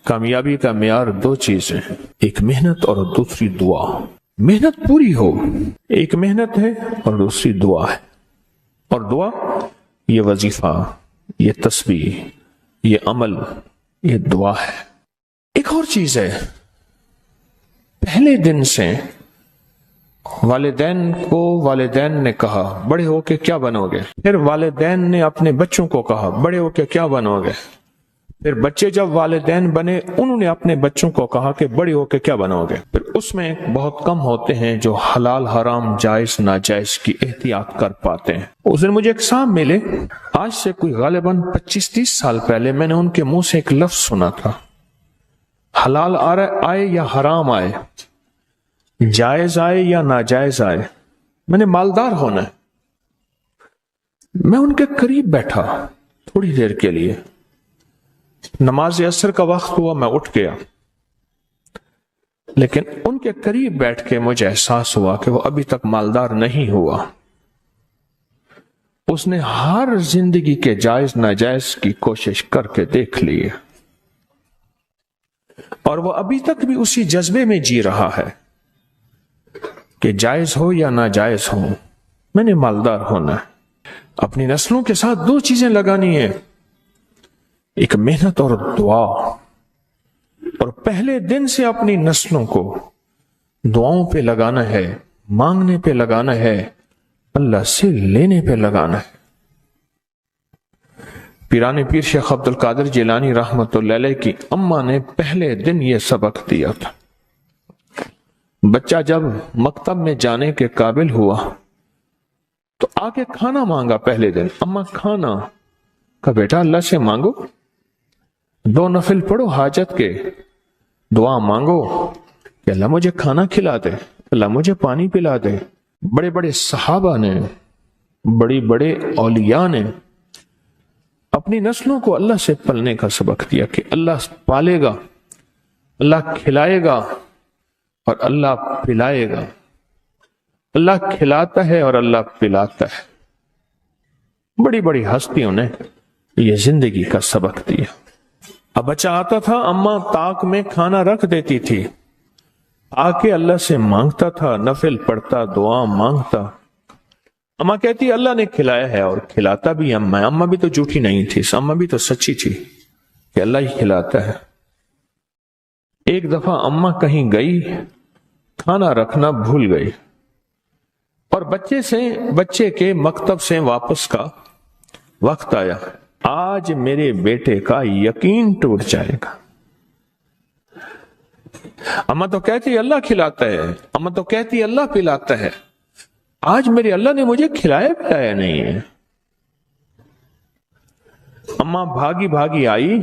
کامیابی کا معیار دو چیزیں ہیں، ایک محنت اور دوسری دعا۔ محنت پوری ہو، ایک محنت ہے اور دوسری دعا ہے۔ اور دعا یہ وظیفہ، یہ تسبیح، یہ عمل، یہ دعا ہے۔ ایک اور چیز ہے، پہلے دن سے والدین نے کہا بڑے ہو کے کیا بنو گے، پھر والدین نے اپنے بچوں کو کہا بڑے ہو کے کیا بنو گے، پھر بچے جب والدین بنے انہوں نے اپنے بچوں کو کہا کہ بڑے ہو کے کیا بنو گے۔ پھر اس میں بہت کم ہوتے ہیں جو حلال حرام جائز ناجائز کی احتیاط کر پاتے ہیں۔ اس دن مجھے ایک صاحب ملے، آج سے کوئی غالباً 25-30 سال پہلے میں نے ان کے منہ سے ایک لفظ سنا تھا، حلال آئے یا حرام آئے، جائز آئے یا ناجائز آئے، میں نے مالدار ہونا ہے۔ میں ان کے قریب بیٹھا تھوڑی دیر کے لیے، نماز عصر کا وقت ہوا، میں اٹھ گیا، لیکن ان کے قریب بیٹھ کے مجھے احساس ہوا کہ وہ ابھی تک مالدار نہیں ہوا۔ اس نے ہر زندگی کے جائز ناجائز کی کوشش کر کے دیکھ لی ہے، اور وہ ابھی تک بھی اسی جذبے میں جی رہا ہے کہ جائز ہو یا ناجائز ہو میں نے مالدار ہونا ہے۔ اپنی نسلوں کے ساتھ دو چیزیں لگانی ہیں، ایک محنت اور دعا، اور پہلے دن سے اپنی نسلوں کو دعاؤں پہ لگانا ہے، مانگنے پہ لگانا ہے، اللہ سے لینے پہ لگانا ہے۔ پیران پیر شیخ عبد القادر جیلانی رحمۃ اللہ علیہ کی اماں نے پہلے دن یہ سبق دیا تھا۔ بچہ جب مکتب میں جانے کے قابل ہوا تو آ کے کھانا مانگا پہلے دن، اماں کھانا، کہا بیٹا اللہ سے مانگو، 2 نفل پڑھو حاجت کے، دعا مانگو کہ اللہ مجھے کھانا کھلا دے، اللہ مجھے پانی پلا دے۔ بڑے بڑے صحابہ نے، بڑے اولیاء نے اپنی نسلوں کو اللہ سے پلنے کا سبق دیا کہ اللہ پالے گا، اللہ کھلائے گا اور اللہ پلائے گا، اللہ کھلاتا ہے اور اللہ پلاتا ہے۔ بڑی بڑی ہستیوں نے یہ زندگی کا سبق دیا۔ اب بچہ آتا تھا، اماں طاق میں کھانا رکھ دیتی تھی، آ کے اللہ سے مانگتا تھا، نفل پڑھتا، دعا مانگتا۔ اماں کہتی اللہ نے کھلایا ہے، اور کھلاتا بھی اماں بھی تو جھوٹی نہیں تھی، اماں بھی تو سچی تھی کہ اللہ ہی کھلاتا ہے۔ ایک دفعہ اماں کہیں گئی، کھانا رکھنا بھول گئی، اور بچے کے مکتب سے واپس کا وقت آیا، آج میرے بیٹے کا یقین ٹوٹ جائے گا۔ اماں تو کہتی اللہ کھلاتا ہے، اماں تو کہتی اللہ پلاتا ہے، آج میرے اللہ نے مجھے کھلایا پلایا نہیں ہے۔ اماں بھاگی آئی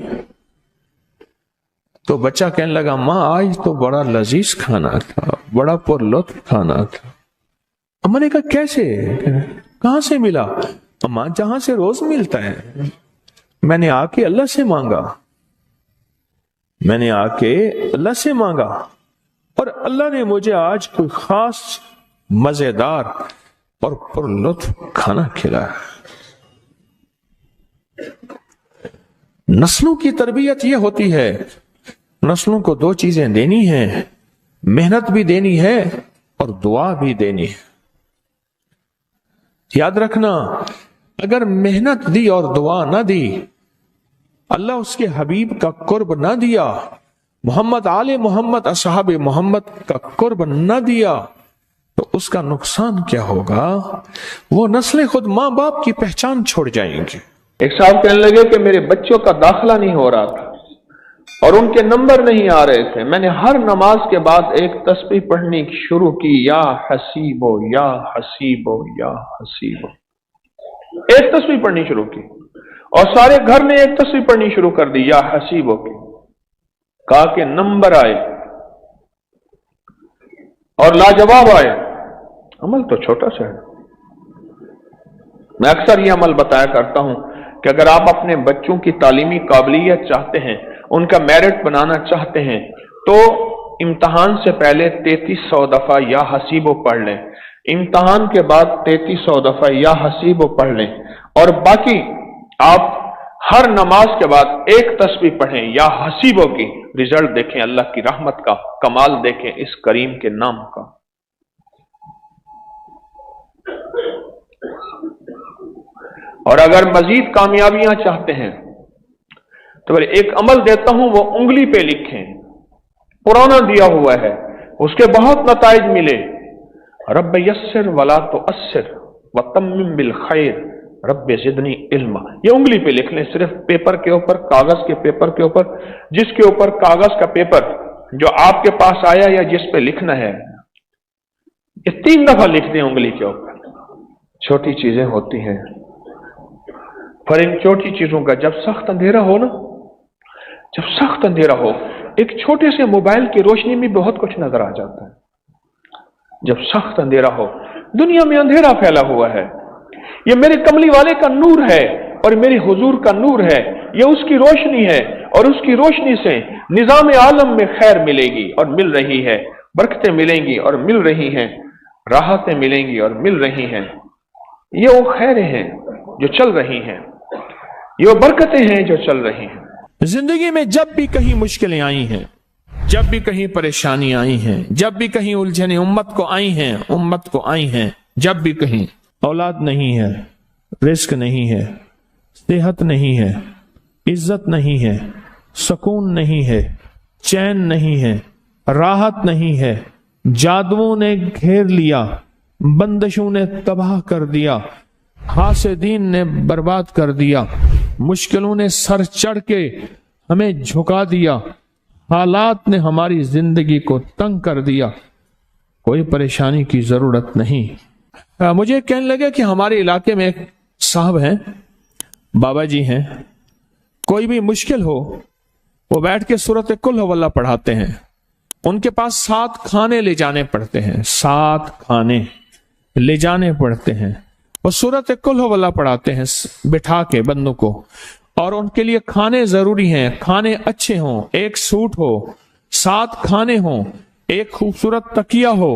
تو بچہ کہنے لگا ماں آج تو بڑا لذیذ کھانا تھا، بڑا پر لطف کھانا تھا۔ اماں نے کہا کیسے، کہاں سے ملا؟ اماں جہاں سے روز ملتا ہے، میں نے آ کے اللہ سے مانگا، میں نے آ کے اللہ سے مانگا، اور اللہ نے مجھے آج کوئی خاص مزیدار اور پر لطف کھانا کھلایا۔ نسلوں کی تربیت یہ ہوتی ہے، نسلوں کو 2 چیزیں دینی ہیں، محنت بھی دینی ہے اور دعا بھی دینی ہے۔ یاد رکھنا، اگر محنت دی اور دعا نہ دی، اللہ اس کے حبیب کا قرب نہ دیا، محمد آل محمد اصحاب محمد کا قرب نہ دیا، تو اس کا نقصان کیا ہوگا؟ وہ نسلیں خود ماں باپ کی پہچان چھوڑ جائیں گے۔ ایک صاحب کہنے لگے کہ میرے بچوں کا داخلہ نہیں ہو رہا تھا اور ان کے نمبر نہیں آ رہے تھے، میں نے ہر نماز کے بعد ایک تسبیح پڑھنی شروع کی، یا حسیبو یا حسیبو یا حسیبو، ایک تسبیح پڑھنی شروع کی، اور سارے گھر نے ایک تسبیح پڑھنی شروع کر دی، یا حسیبو کی۔ کہا کہ نمبر آئے اور لاجواب آئے۔ عمل تو چھوٹا سا ہے، میں اکثر یہ عمل بتایا کرتا ہوں کہ اگر آپ اپنے بچوں کی تعلیمی قابلیت چاہتے ہیں، ان کا میرٹ بنانا چاہتے ہیں، تو امتحان سے پہلے 3300 دفعہ یا حسیبو پڑھ لیں، امتحان کے بعد 3300 دفعہ یا حسیبو پڑھ لیں، اور باقی آپ हर नमाज के बाद एक तस्बीह पढ़ें या हसीबों की, रिजल्ट देखें, अल्लाह की रहमत का कमाल देखें इस करीम के नाम का। और अगर मजीद कामयाबियां चाहते हैं तो फिर एक अमल देता हूं, वो उंगली पे लिखें, पुराना दिया हुआ है, उसके बहुत नताइज मिले। रब्ब यस्सिर वला तुअस्सिर वतम्मिम बिल खैर रब्बे ज़िदनी इल्मा। ये उंगली पे लिख लें, सिर्फ पेपर के ऊपर, कागज के पेपर के ऊपर, जिसके ऊपर कागज का पेपर जो आपके पास आया या जिस पे लिखना है, ये 3 दफा लिख दें उंगली के ऊपर। छोटी चीजें होती हैं, पर इन छोटी चीजों का जब सख्त अंधेरा हो ना, जब सख्त अंधेरा हो, एक छोटे से मोबाइल की रोशनी में बहुत कुछ नजर आ जाता है। जब सख्त अंधेरा हो, दुनिया में अंधेरा फैला हुआ है, ये मेरे कमली वाले का नूर है और मेरे हुजूर का नूर है, ये उसकी रोशनी है और उसकी रोशनी से निजाम आलम में खैर मिलेगी और मिल रही है, बरकतें मिलेंगी और मिल रही हैं, राहतें मिलेंगी और मिल रही हैं। ये वो खैरें हैं जो चल रही हैं, ये वो बरकतें हैं जो चल रही हैं। जिंदगी में जब भी कहीं मुश्किलें आई हैं, जब भी कहीं परेशानी आई हैं, जब भी कहीं उलझने उम्मत को आई हैं, जब भी कहीं औलाद नहीं है, रिस्क नहीं है, सेहत नहीं है, इज्जत नहीं है, सुकून नहीं है, चैन नहीं है, राहत नहीं है, जादुओं ने घेर लिया, बंदिशों ने तबाह कर दिया, हासिदीन ने बर्बाद कर दिया, मुश्किलों ने सर चढ़ के हमें झुका दिया, हालात ने हमारी जिंदगी को तंग कर दिया, कोई परेशानी की जरूरत नहीं। मुझे कहने लगे कि हमारे इलाके में एक साहब हैं, बाबा जी हैं, कोई भी मुश्किल हो वो बैठ के सूरत कुल हुवल्लाह पढ़ाते हैं। उनके पास 7 खाने ले जाने पड़ते हैं, 7 खाने ले जाने पड़ते हैं। वो सूरत कुल हुवल्लाह पढ़ाते हैं बिठा के बंदों को, और उनके लिए खाने जरूरी हैं, खाने अच्छे हों, एक सूट हो, 7 खाने हों, एक खूबसूरत तकिया हो,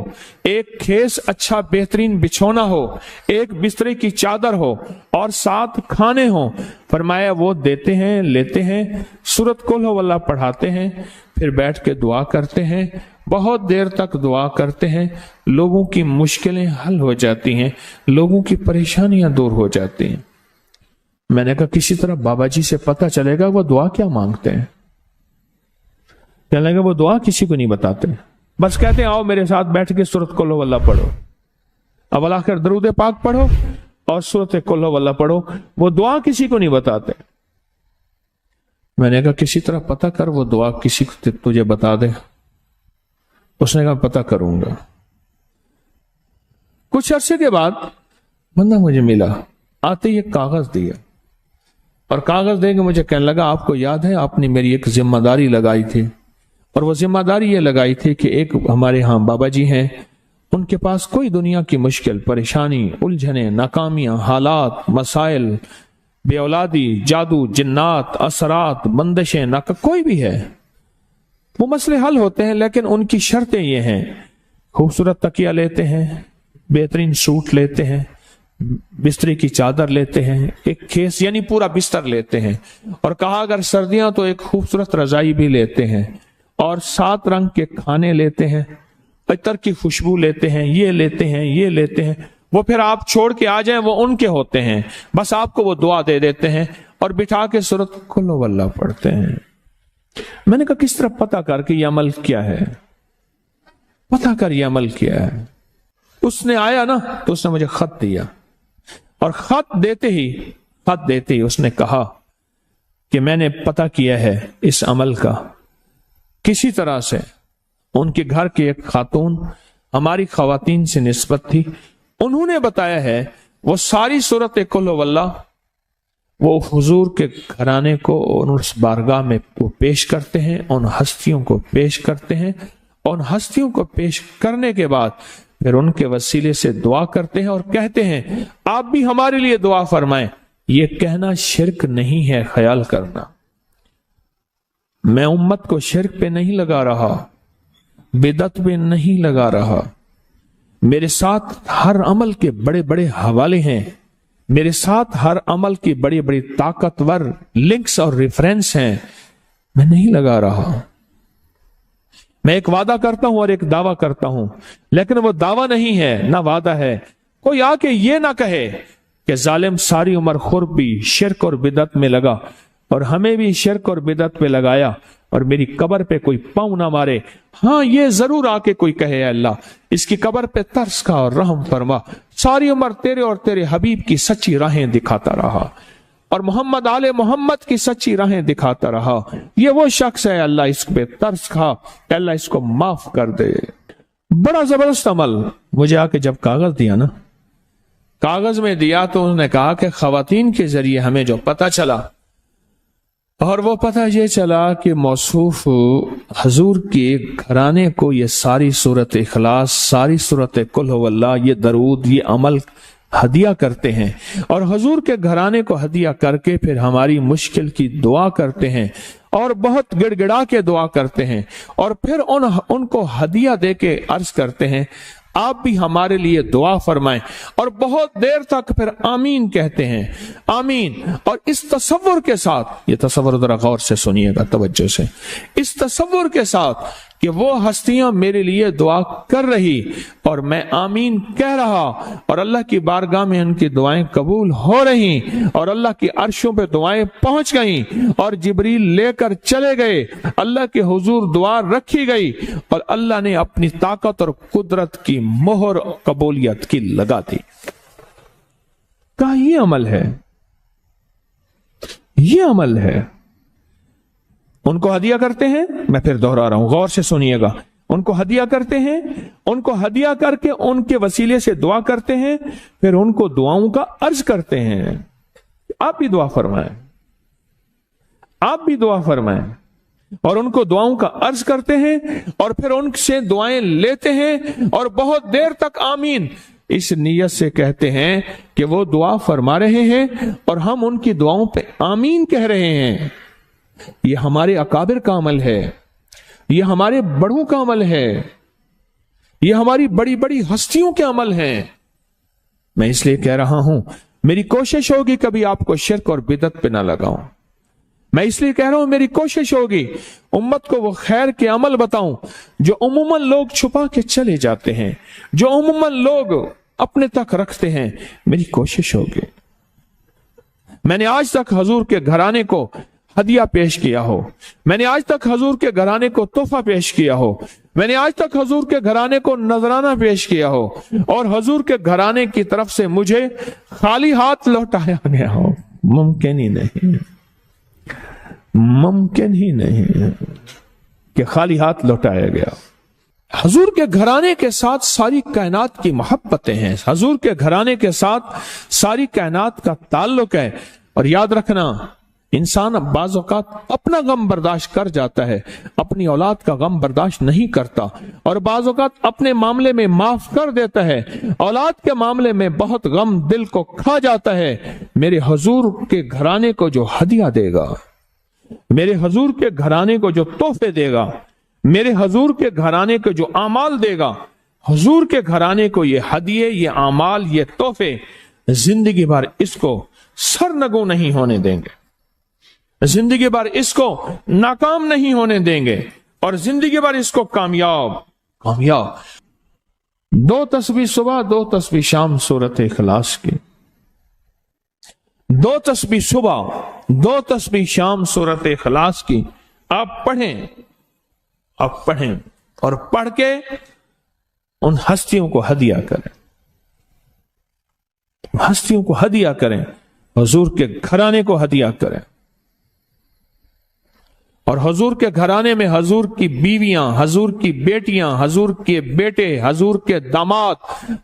एक खेस अच्छा बेहतरीन बिछोना हो, एक बिस्तरे की चादर हो और 7 खाने हो। फरमाया वो देते हैं, लेते हैं, सूरत कुल हुवल्लाह पढ़ाते हैं, फिर बैठ के दुआ करते हैं, बहुत देर तक दुआ करते हैं, लोगों की मुश्किलें हल हो जाती हैं, लोगों की परेशानियां दूर हो जाती हैं। मैंने कहा किसी तरह बाबा जी से पता चलेगा वो दुआ क्या मांगते हैं। कहने लगा वो दुआ किसी को नहीं बताते, बस कहते हैं आओ मेरे साथ बैठ के सूरत कुल हुवल्लाह पढ़ो, अव्वल आखिर दरूद पाक पढ़ो और सूरत कुल हुवल्लाह पढ़ो, वो दुआ किसी को नहीं बताते। मैंने कहा किसी तरह पता कर वो दुआ किसी को तुझे बता दे। उसने कहा पता करूंगा। कुछ अरसे के बाद बंदा मुझे मिला, आते ही एक कागज दिया और कागज दे के मुझे कहने लगा आपको याद है आपने मेरी एक जिम्मेदारी लगाई थी, और वो जिम्मेदारी ये लगाई थी कि एक हमारे यहाँ बाबा जी हैं, उनके पास कोई दुनिया की मुश्किल, परेशानी, उलझने, नाकामियां, हालात, मसाइल, बेऔलादी, जादू, जिन्नात, असरात, बंदिशें, नाका कोई भी है, वो मसले हल होते हैं, लेकिन उनकी शर्तें ये हैं, खूबसूरत तकिया लेते हैं, बेहतरीन सूट लेते हैं, बिस्तरे की चादर लेते हैं, एक खेस यानी पूरा बिस्तर लेते हैं, और कहा अगर सर्दियां तो एक खूबसूरत रजाई भी लेते हैं, और 7 रंग के खाने लेते हैं, इतर की खुशबू लेते हैं, ये लेते हैं, ये लेते हैं। वो फिर आप छोड़ के आ जाएं वो उनके होते हैं, बस आपको वो दुआ दे देते हैं और बिठा के सूरत कुल हुवल्लाह पढ़ते हैं। मैंने कहा किस तरह पता कर कि ये अमल क्या है, पता कर ये अमल क्या है। उसने आया ना तो उसने मुझे खत दिया, और खत देते ही उसने कहा कि मैंने पता किया है इस अमल का, किसी तरह से उनके घर की एक खातून हमारी खवातीन से निस्बत थी, उन्होंने बताया है वो सारी सूरत कुल हुवल्लाह वो हुजूर के घराने को उस बारगाह में वो पेश करते हैं, उन हस्तियों को पेश करते हैं, उन हस्तियों को पेश करने के बाद फिर उनके वसीले से दुआ करते हैं और कहते हैं आप भी हमारे लिए दुआ फरमाएं। ये कहना शिरक नहीं है, ख्याल करना, मैं उम्मत को शिरक पे नहीं लगा रहा, बिदअत पे नहीं लगा रहा, मेरे साथ हर अमल के बड़े बड़े हवाले हैं, میرے ساتھ ہر عمل کی بڑی بڑی طاقتور لنکس اور ریفرنس ہیں، میں نہیں لگا رہا۔ میں ایک وعدہ کرتا ہوں اور ایک دعویٰ کرتا ہوں، لیکن وہ دعویٰ نہیں ہے نہ وعدہ ہے۔ کوئی آ کے یہ نہ کہے کہ ظالم ساری عمر خربی شرک اور بدعت میں لگا اور ہمیں بھی شرک اور بدعت پہ لگایا اور میری قبر پہ کوئی پاؤں نہ مارے۔ ہاں یہ ضرور آ کے کوئی کہے اے اللہ اس کی قبر پہ ترس کھا اور رحم فرما، ساری عمر تیرے اور تیرے حبیب کی سچی راہیں دکھاتا رہا اور محمد آل محمد کی سچی راہیں دکھاتا رہا، یہ وہ شخص ہے اللہ اس پہ ترس کھا، اللہ اس کو معاف کر دے۔ بڑا زبردست عمل۔ مجھے آ کے جب کاغذ دیا نا، کاغذ میں دیا تو انہوں نے کہا کہ خواتین کے ذریعے ہمیں جو پتہ چلا، اور وہ پتہ یہ چلا کہ موصوف حضور کے گھرانے کو یہ ساری سورت اخلاص، ساری سورت قل هو اللہ، یہ درود، یہ عمل ہدیہ کرتے ہیں اور حضور کے گھرانے کو ہدیہ کر کے پھر ہماری مشکل کی دعا کرتے ہیں اور بہت گڑ گڑا کے دعا کرتے ہیں اور پھر ان کو ہدیہ دے کے عرض کرتے ہیں آپ بھی ہمارے لیے دعا فرمائیں، اور بہت دیر تک پھر آمین کہتے ہیں، آمین۔ اور اس تصور کے ساتھ، یہ تصور ذرا غور سے سنیے گا توجہ سے، اس تصور کے ساتھ کہ وہ ہستیاں میرے لیے دعا کر رہی اور میں آمین کہہ رہا اور اللہ کی بارگاہ میں ان کی دعائیں قبول ہو رہی اور اللہ کی عرشوں پہ دعائیں پہنچ گئیں اور جبریل لے کر چلے گئے، اللہ کے حضور دعا رکھی گئی اور اللہ نے اپنی طاقت اور قدرت کی مہر قبولیت کی لگا دی۔ کہا یہ عمل ہے، یہ عمل ہے۔ ان کو ہدیہ کرتے ہیں، میں پھر دوہرا رہا ہوں، غور سے سنیے گا، ان کو ہدیہ کرتے ہیں، ان کو ہدیہ کر کے ان کے وسیلے سے دعا کرتے ہیں، پھر ان کو دعاؤں کا عرض کرتے ہیں آپ بھی دعا فرمائیں، آپ بھی دعا فرمائیں، اور ان کو دعاؤں کا عرض کرتے ہیں اور پھر ان سے دعائیں لیتے ہیں اور بہت دیر تک آمین اس نیت سے کہتے ہیں کہ وہ دعا فرما رہے ہیں اور ہم ان کی دعاؤں پہ آمین کہہ رہے ہیں۔ یہ ہمارے اکابر کا عمل ہے، یہ ہمارے بڑوں کا عمل ہے، یہ ہماری بڑی بڑی ہستیوں کے عمل ہیں۔ میں اس لیے کہہ رہا ہوں میری کوشش ہوگی کبھی آپ کو شرک اور بدعت پہ نہ لگاؤں، میں اس لیے کہہ رہا ہوں میری کوشش ہوگی امت کو وہ خیر کے عمل بتاؤں جو عموماً لوگ چھپا کے چلے جاتے ہیں، جو عموماً لوگ اپنے تک رکھتے ہیں، میری کوشش ہوگی۔ میں نے آج تک حضور کے گھرانے کو ہدیہ پیش کیا ہو، میں نے آج تک حضور کے گھرانے کو تحفہ پیش کیا ہو، میں نے آج تک حضور کے گھرانے کو نذرانہ پیش کیا ہو اور حضور کے گھرانے کی طرف سے مجھے خالی ہاتھ لوٹایا گیا ہو، ممکن ہی نہیں، ممکن ہی نہیں کہ خالی ہاتھ لوٹایا گیا۔ حضور کے گھرانے کے ساتھ ساری کائنات کی محبتیں ہیں، حضور کے گھرانے کے ساتھ ساری کائنات کا تعلق ہے۔ اور یاد رکھنا انسان بعض اوقات اپنا غم برداشت کر جاتا ہے، اپنی اولاد کا غم برداشت نہیں کرتا، اور بعض اوقات اپنے معاملے میں معاف کر دیتا ہے، اولاد کے معاملے میں بہت غم دل کو کھا جاتا ہے۔ میرے حضور کے گھرانے کو جو ہدیہ دے گا، میرے حضور کے گھرانے کو جو تحفے دے گا، میرے حضور کے گھرانے کو جو اعمال دے گا، حضور کے گھرانے کو یہ ہدیے، یہ اعمال، یہ تحفے زندگی بھر اس کو سرنگو نہیں ہونے دیں گے، زندگی بھر اس کو ناکام نہیں ہونے دیں گے، اور زندگی بھر اس کو کامیاب۔ 2 تسبیح صبح 2 تسبیح شام سورت اخلاص کی، 2 تسبیح صبح 2 تسبیح شام سورت اخلاص کی آپ پڑھیں، آپ پڑھیں اور پڑھ کے ان ہستیوں کو ہدیہ کریں، ہستیوں کو ہدیہ کریں، حضور کے گھرانے کو ہدیہ کریں، اور حضور کے گھرانے میں حضور کی بیویاں، حضور کی بیٹیاں، حضور کے بیٹے، حضور کے داماد،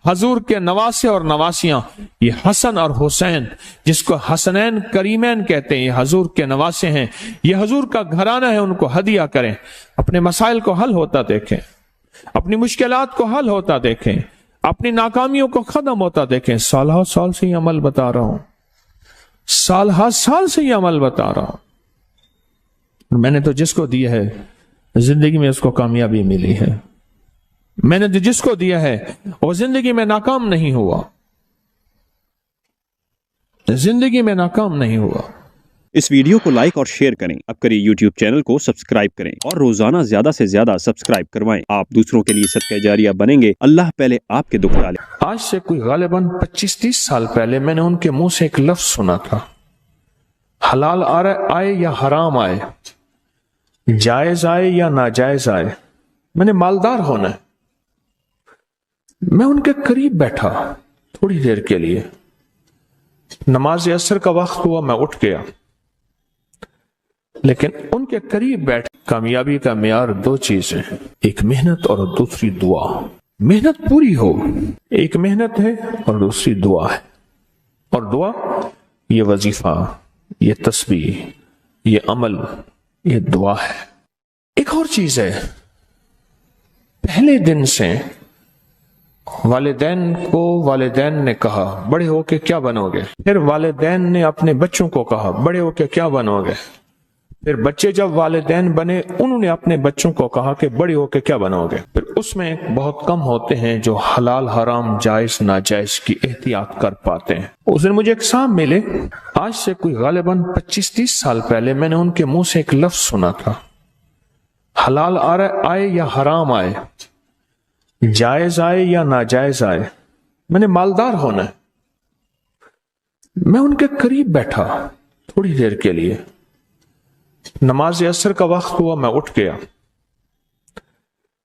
حضور کے نواسے اور نواسیاں، یہ حسن اور حسین جس کو حسنین کریمین کہتے ہیں، یہ حضور کے نواسے ہیں، یہ حضور کا گھرانہ ہے، ان کو ہدیہ کریں، اپنے مسائل کو حل ہوتا دیکھیں، اپنی مشکلات کو حل ہوتا دیکھیں، اپنی ناکامیوں کو ختم ہوتا دیکھیں۔ سال ہر سال سے یہ عمل بتا رہا ہوں، سال ہر سال سے یہ عمل بتا رہا ہوں، میں نے تو جس کو دیا ہے زندگی میں اس کو کامیابی ملی ہے، میں نے جس کو دیا ہے وہ زندگی میں ناکام نہیں ہوا۔ जिंदगी में नाकाम नहीं हुआ। इस वीडियो को लाइक और शेयर करें। अब करिए YouTube चैनल को सब्सक्राइब करें और रोजाना ज्यादा से ज्यादा सब्सक्राइब करवाएं। आप दूसरों के लिए सदका जारिया बनेंगे। अल्लाह पहले आपके दुख डाले। आज से कोई गालिबन 25-30 साल पहले मैंने उनके मुंह से एक लफ्ज सुना था, हलाल आए या हराम आए, जायज आए या नाजायज आए, मैंने मालदार होना है। मैं उनके करीब बैठा थोड़ी देर के लिए, नमाज असर का वक्त हुआ, मैं उठ गया। लेकिन उनके करीब बैठ, कामयाबी का मियार दो चीजें, एक मेहनत और दूसरी दुआ। मेहनत पूरी हो, एक मेहनत है और दूसरी दुआ है। और दुआ, ये वजीफा, ये तस्बीह, ये अमल, ये दुआ है। एक और चीज है, पहले दिन से वालिदैन ने कहा बड़े होके क्या बनोगे, फिर वालिदैन ने अपने बच्चों को कहा बड़े होके क्या बनोगे, फिर बच्चे जब वालिदैन बने उन्होंने अपने बच्चों को कहा कि बड़े होके क्या बनोगे। फिर उसमें बहुत कम होते हैं जो हलाल हराम जायज नाजायज की एहतियात कर पाते हैं। उस दिन मुझे एक साहब मिले, आज से कोई गालिबन 25-30 साल पहले मैंने उनके मुंह से एक लफ्ज सुना था, हलाल आए या हराम आए, जायज आए या नाजायज आए, मैंने मालदार होना है। मैं उनके करीब बैठा थोड़ी देर के लिए, नमाज असर का वक्त हुआ, मैं उठ गया।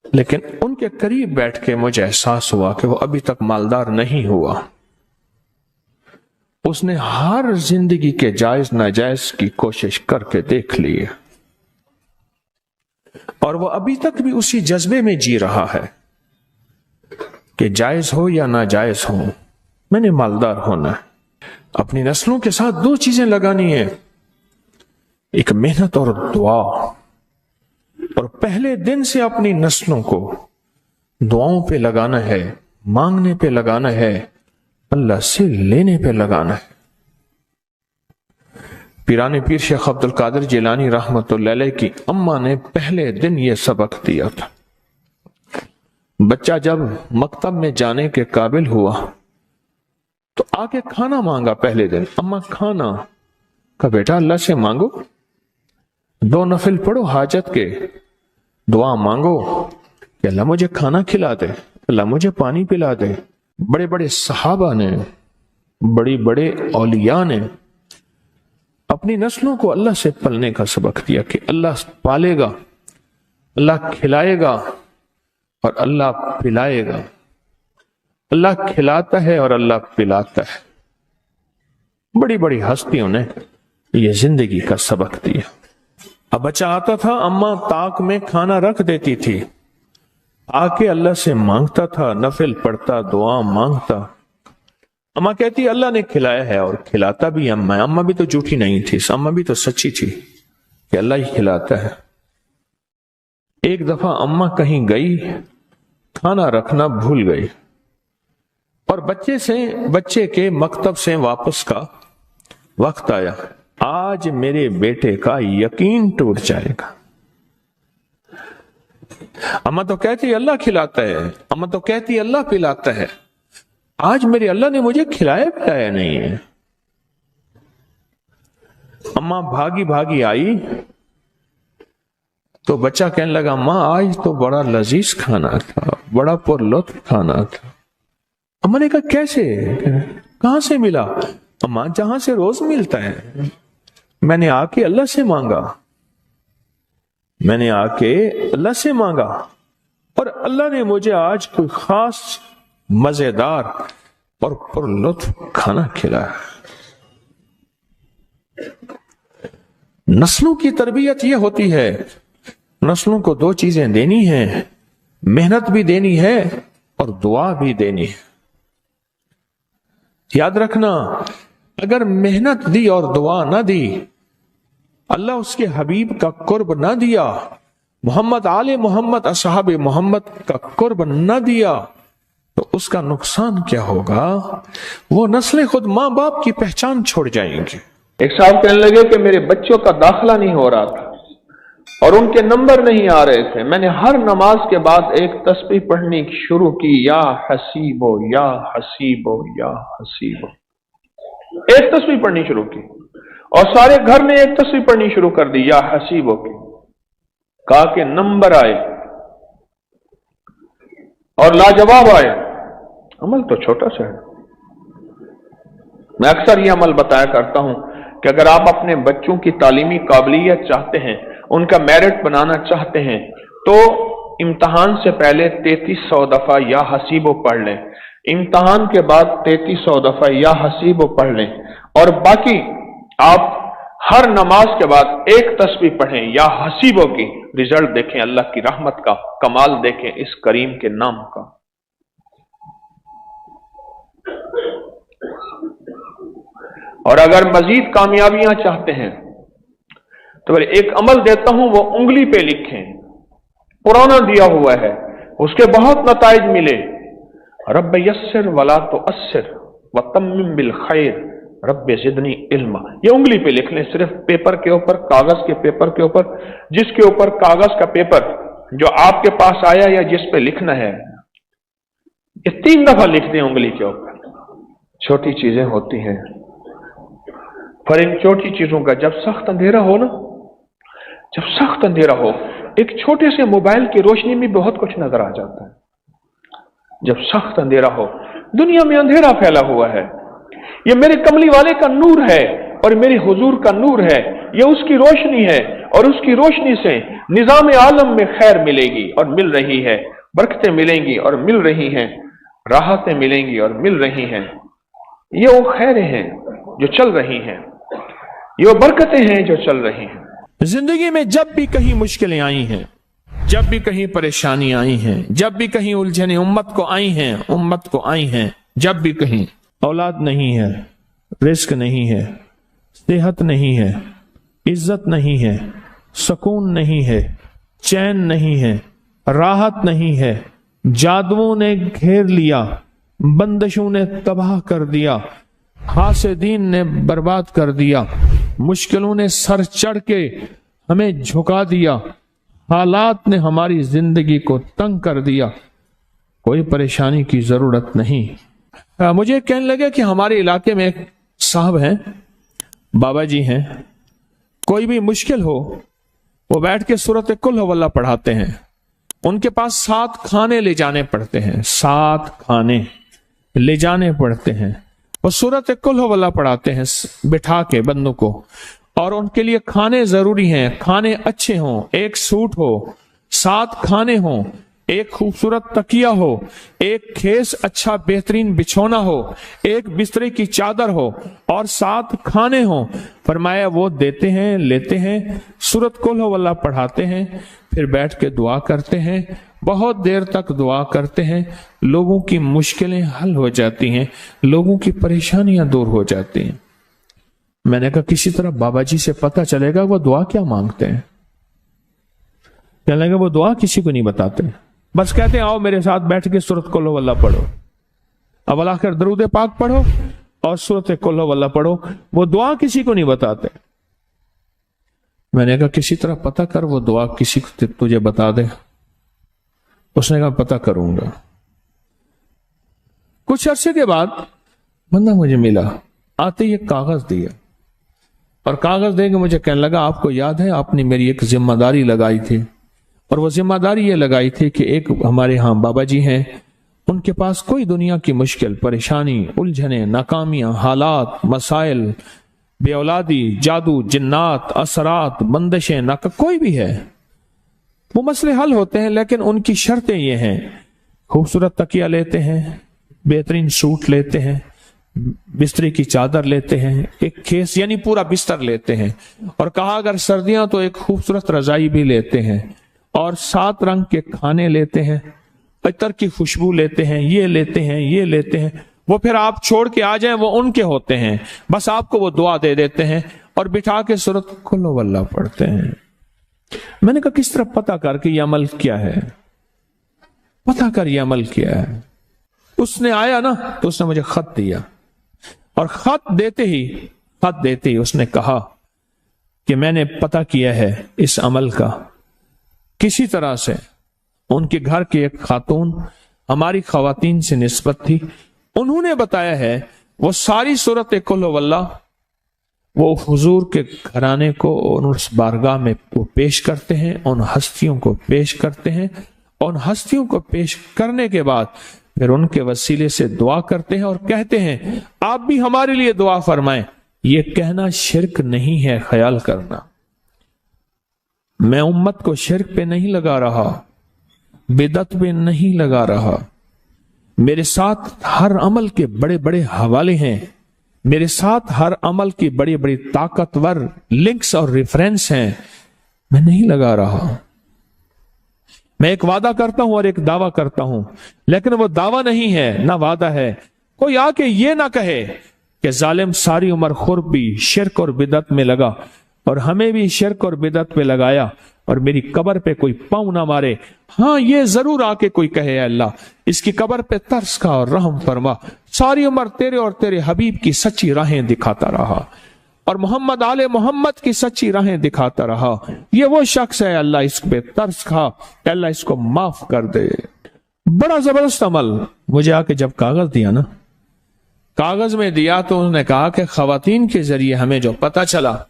लेकिन उनके करीब बैठ के मुझे एहसास हुआ कि वो अभी तक मालदार नहीं हुआ। उसने हर जिंदगी के जायज नाजायज की कोशिश करके देख ली है और वो अभी तक भी उसी जज्बे में जी रहा है कि जायज हो या नाजायज हो, मैंने मालदार होना है। अपनी नस्लों के साथ दो चीजें लगानी है, एक मेहनत और दुआ। और पहले दिन से अपनी नस्लों को दुआओं पे लगाना है, मांगने पे लगाना है, अल्लाह से लेने पे लगाना है। पीराने पीर शेख अब्दुल कादिर जिलानी रहमतुल्लाह अलैह की अम्मा ने पहले दिन ये सबक दिया था। बच्चा जब मकतब में जाने के काबिल हुआ तो आके खाना मांगा। पहले दिन अम्मा खाना का, बेटा अल्लाह से मांगो, 2 नफिल पढ़ो हाजत के, दुआ मांगो कि अल्लाह मुझे खाना खिला दे, अल्लाह मुझे पानी पिला दे। बड़े बड़े सहाबा ने, बड़ी बड़े औलिया ने अपनी नस्लों को अल्लाह से पलने का सबक दिया कि अल्लाह पालेगा, अल्लाह खिलाएगा और अल्लाह पिलाएगा। अल्लाह खिलाता है और अल्लाह पिलाता है। बड़ी बड़ी हस्तियों ने यह जिंदगी का सबक दिया। अब बच्चा आता था, अम्मा ताक में खाना रख देती थी, आके अल्लाह से मांगता था, नफिल पढ़ता, दुआ मांगता। अम्मा कहती अल्लाह ने खिलाया है और खिलाता भी अम्मा। अम्मा भी तो झूठी नहीं थी, अम्मा भी तो सच्ची थी कि अल्लाह ही खिलाता है। एक दफा अम्मा कहीं गई, खाना रखना भूल गई और बच्चे के मकतब से वापस का वक्त आया। आज मेरे बेटे का यकीन टूट जाएगा। अम्मा तो कहती अल्लाह खिलाता है, अम्मा तो कहती अल्लाह पिलाता है, आज मेरे अल्लाह ने मुझे खिलाया पिलाया नहीं है। अम्मा भागी भागी आई तो बच्चा कहने लगा, अम्मा आज तो बड़ा लजीज खाना था, बड़ा पुरलुत्फ खाना था। अम्मा ने कहा कैसे, कहां से मिला? अम्मा जहां से रोज मिलता है, मैंने आके अल्लाह से मांगा, मैंने आके अल्लाह से मांगा और अल्लाह ने मुझे आज कोई खास मजेदार और पुरलुत्फ खाना खिलाया। नस्लों की तरबियत यह होती है, नस्लों को दो चीजें देनी है, मेहनत भी देनी है और दुआ भी देनी है। याद रखना, अगर मेहनत दी और दुआ ना दी, अल्लाह उसके हबीब का कुर्ब ना दिया, मोहम्मद आले मोहम्मद असहाब मोहम्मद का कुर्ब ना दिया, तो उसका नुकसान क्या होगा? वो नस्लें खुद माँ बाप की पहचान छोड़ जाएंगी। एक साहब कहने लगे कि मेरे बच्चों का दाखिला नहीं हो रहा था और उनके नंबर नहीं आ रहे थे। मैंने हर नमाज के बाद एक तस्बीह पढ़नी शुरू की, या हसीबो या हसीबो या हसीबो। एक तस्वीर पढ़नी शुरू की और सारे घर ने एक तस्वीर पढ़नी शुरू कर दी, या हसीबों की। कहा कि नंबर आए और लाजवाब आए। अमल तो छोटा सा है। मैं अक्सर ये अमल बताया करता हूं कि अगर आप अपने बच्चों की तालीमी काबिलियत चाहते हैं, उनका मेरिट बनाना चाहते हैं, तो इम्तहान से पहले 3300 दफा या हसीबो पढ़ लें, इम्तहान के बाद 3300 दफा या हसीबो पढ़ लें, और बाकी आप हर नमाज के बाद एक तस्बीह पढ़ें या हसीबों की। रिजल्ट देखें, अल्लाह की रहमत का कमाल देखें, इस करीम के नाम का। और अगर मजीद कामयाबियां चाहते हैं तो फिर एक अमल देता हूं, वो उंगली पे लिखें, पुराना दिया हुआ है, उसके बहुत नताइज मिले। रब यस्सिर वला तो अस्सिर व तम्मिम बिल खैर रब जिदनी इल्मा। ये उंगली पे लिख लें, सिर्फ पेपर के ऊपर, कागज के पेपर के ऊपर, जिसके ऊपर कागज का पेपर जो आपके पास आया या जिस पे लिखना है, ये 3 दफा लिख दें उंगली के ऊपर। छोटी चीजें होती हैं, पर इन छोटी चीजों का जब सख्त अंधेरा हो ना, जब सख्त अंधेरा हो, एक छोटे से मोबाइल की रोशनी में बहुत कुछ नजर आ जाता है। जब सख्त अंधेरा हो, दुनिया में अंधेरा फैला हुआ है, ये मेरे कमली वाले का नूर है और मेरे हुजूर का नूर है, ये उसकी रोशनी है और उसकी रोशनी से निजाम आलम में खैर मिलेगी और मिल रही है, बरकतें मिलेंगी और मिल रही हैं, राहतें मिलेंगी और मिल रही हैं। ये वो खैरें हैं जो चल रही हैं, ये वो बरकतें हैं जो चल रही हैं। जिंदगी में जब भी कहीं मुश्किलें आई हैं, जब भी कहीं परेशानी आई हैं, जब भी कहीं उलझने उम्मत को आई हैं, जब भी कहीं औलाद नहीं है, रिस्क नहीं है, सेहत नहीं है, इज्जत नहीं है, सुकून नहीं है, चैन नहीं है, राहत नहीं है, जादुओं ने घेर लिया, बंदिशों ने तबाह कर दिया, हासिदीन ने बर्बाद कर दिया, मुश्किलों ने सर चढ़ के हमें झुका दिया, हालात ने हमारी जिंदगी को तंग कर दिया। कोई परेशानी की जरूरत नहीं। मुझे कहने लगे कि हमारे इलाके में एक साहब हैं, बाबा जी हैं, कोई भी मुश्किल हो वो बैठ के सूरत कुल हुवल्लाह पढ़ाते हैं। उनके पास 7 खाने ले जाने पड़ते हैं, 7 खाने ले जाने पड़ते हैं। वो सूरत कुल हुवल्लाह पढ़ाते हैं बिठा के बंदों को, और उनके लिए खाने जरूरी हैं, खाने अच्छे हों, एक सूट हो, 7 खाने हों, एक खूबसूरत तकिया हो, एक खेस अच्छा बेहतरीन बिछौना हो, एक बिस्तरे की चादर हो और 7 खाने हो। फरमाया वो देते हैं, लेते हैं, सूरत कुल हुवल्लाह पढ़ाते हैं, फिर बैठ के दुआ करते हैं, बहुत देर तक दुआ करते हैं, लोगों की मुश्किलें हल हो जाती हैं, लोगों की परेशानियां दूर हो जाती हैं। मैंने कहा किसी तरह बाबा जी से पता चलेगा वो दुआ क्या मांगते हैं। कहने लगे वो दुआ किसी को नहीं बताते, बस कहते हैं आओ मेरे साथ बैठ के सूरत कुल हुवल्लाह पढ़ो, अब आखिर दरूद पाक पढ़ो और सूरत कुल हुवल्लाह पढ़ो, वो दुआ किसी को नहीं बताते। मैंने कहा किसी तरह पता कर वो दुआ किसी को तुझे बता दे। उसने कहा पता करूंगा। कुछ अरसे के बाद बंदा मुझे मिला, आते ही कागज दिया और कागज दे के मुझे कहने लगा आपको याद है आपने मेरी एक जिम्मेदारी लगाई थी, और वो जिम्मेदारी ये लगाई थी कि एक हमारे यहाँ बाबा जी हैं, उनके पास कोई दुनिया की मुश्किल, परेशानी, उलझने, नाकामियां, हालात, मसाइल, बेऔलादी, जादू, जिन्नात, असरात, बंदिशें, नाका कोई भी है, वो मसले हल होते हैं, लेकिन उनकी शर्तें ये हैं, खूबसूरत तकिया लेते हैं, बेहतरीन सूट लेते हैं, बिस्तरे की चादर लेते हैं, एक खेस यानी पूरा बिस्तर लेते हैं, और कहा अगर सर्दियां तो एक खूबसूरत रजाई भी लेते हैं, और 7 रंग के खाने लेते हैं, इतर की खुशबू लेते हैं, ये लेते हैं, ये लेते हैं। वो फिर आप छोड़ के आ जाएं वो उनके होते हैं, बस आपको वो दुआ दे देते हैं और बिठा के सूरत कुल हुवल्लाह पढ़ते हैं। मैंने कहा किस तरह पता कर कि ये अमल क्या है, पता कर ये अमल क्या है। उसने आया ना तो उसने मुझे खत दिया, और खत देते ही उसने कहा कि मैंने पता किया है इस अमल का, किसी तरह से उनके घर की एक खातून हमारी खवातीन से निस्बत थी, उन्होंने बताया है वो सारी सूरत कुल हुवल्लाह वो हुजूर के घराने को और उस बारगाह में वो पेश करते हैं, उन हस्तियों को पेश करते हैं। उन हस्तियों को पेश करने के बाद फिर उनके वसीले से दुआ करते हैं और कहते हैं आप भी हमारे लिए दुआ फरमाएं। ये कहना शिरक नहीं है, ख्याल करना। मैं उम्मत को शिरक पे नहीं लगा रहा, बिदअत पे नहीं लगा रहा। मेरे साथ हर अमल के बड़े बड़े हवाले हैं, मेरे साथ हर अमल की बड़ी बड़ी ताकतवर लिंक्स और रेफरेंस हैं। मैं नहीं लगा रहा। मैं एक वादा करता हूं और एक दावा करता हूं, लेकिन वो दावा नहीं है ना वादा है। कोई आके ये ना कहे कि जालिम सारी उम्र खुरबी शिरक और बिदअत में लगा और हमें भी शिरक और बिदअत में लगाया और मेरी कब्र पे कोई पांव ना मारे। हाँ, ये जरूर आके कोई कहे अल्लाह इसकी कब्र पे तरस खा और रहम फरमा, सारी उम्र तेरे और तेरे हबीब की सच्ची राहें दिखाता रहा और मोहम्मद आले मोहम्मद की सच्ची राहें दिखाता रहा। ये वो शख्स है अल्लाह इस पे तरस खा, अल्लाह इसको माफ कर दे। बड़ा जबरदस्त अमल। मुझे आके जब कागज दिया ना, कागज में दिया तो उन्होंने कहा कि खवातीन के जरिए हमें जो पता चला,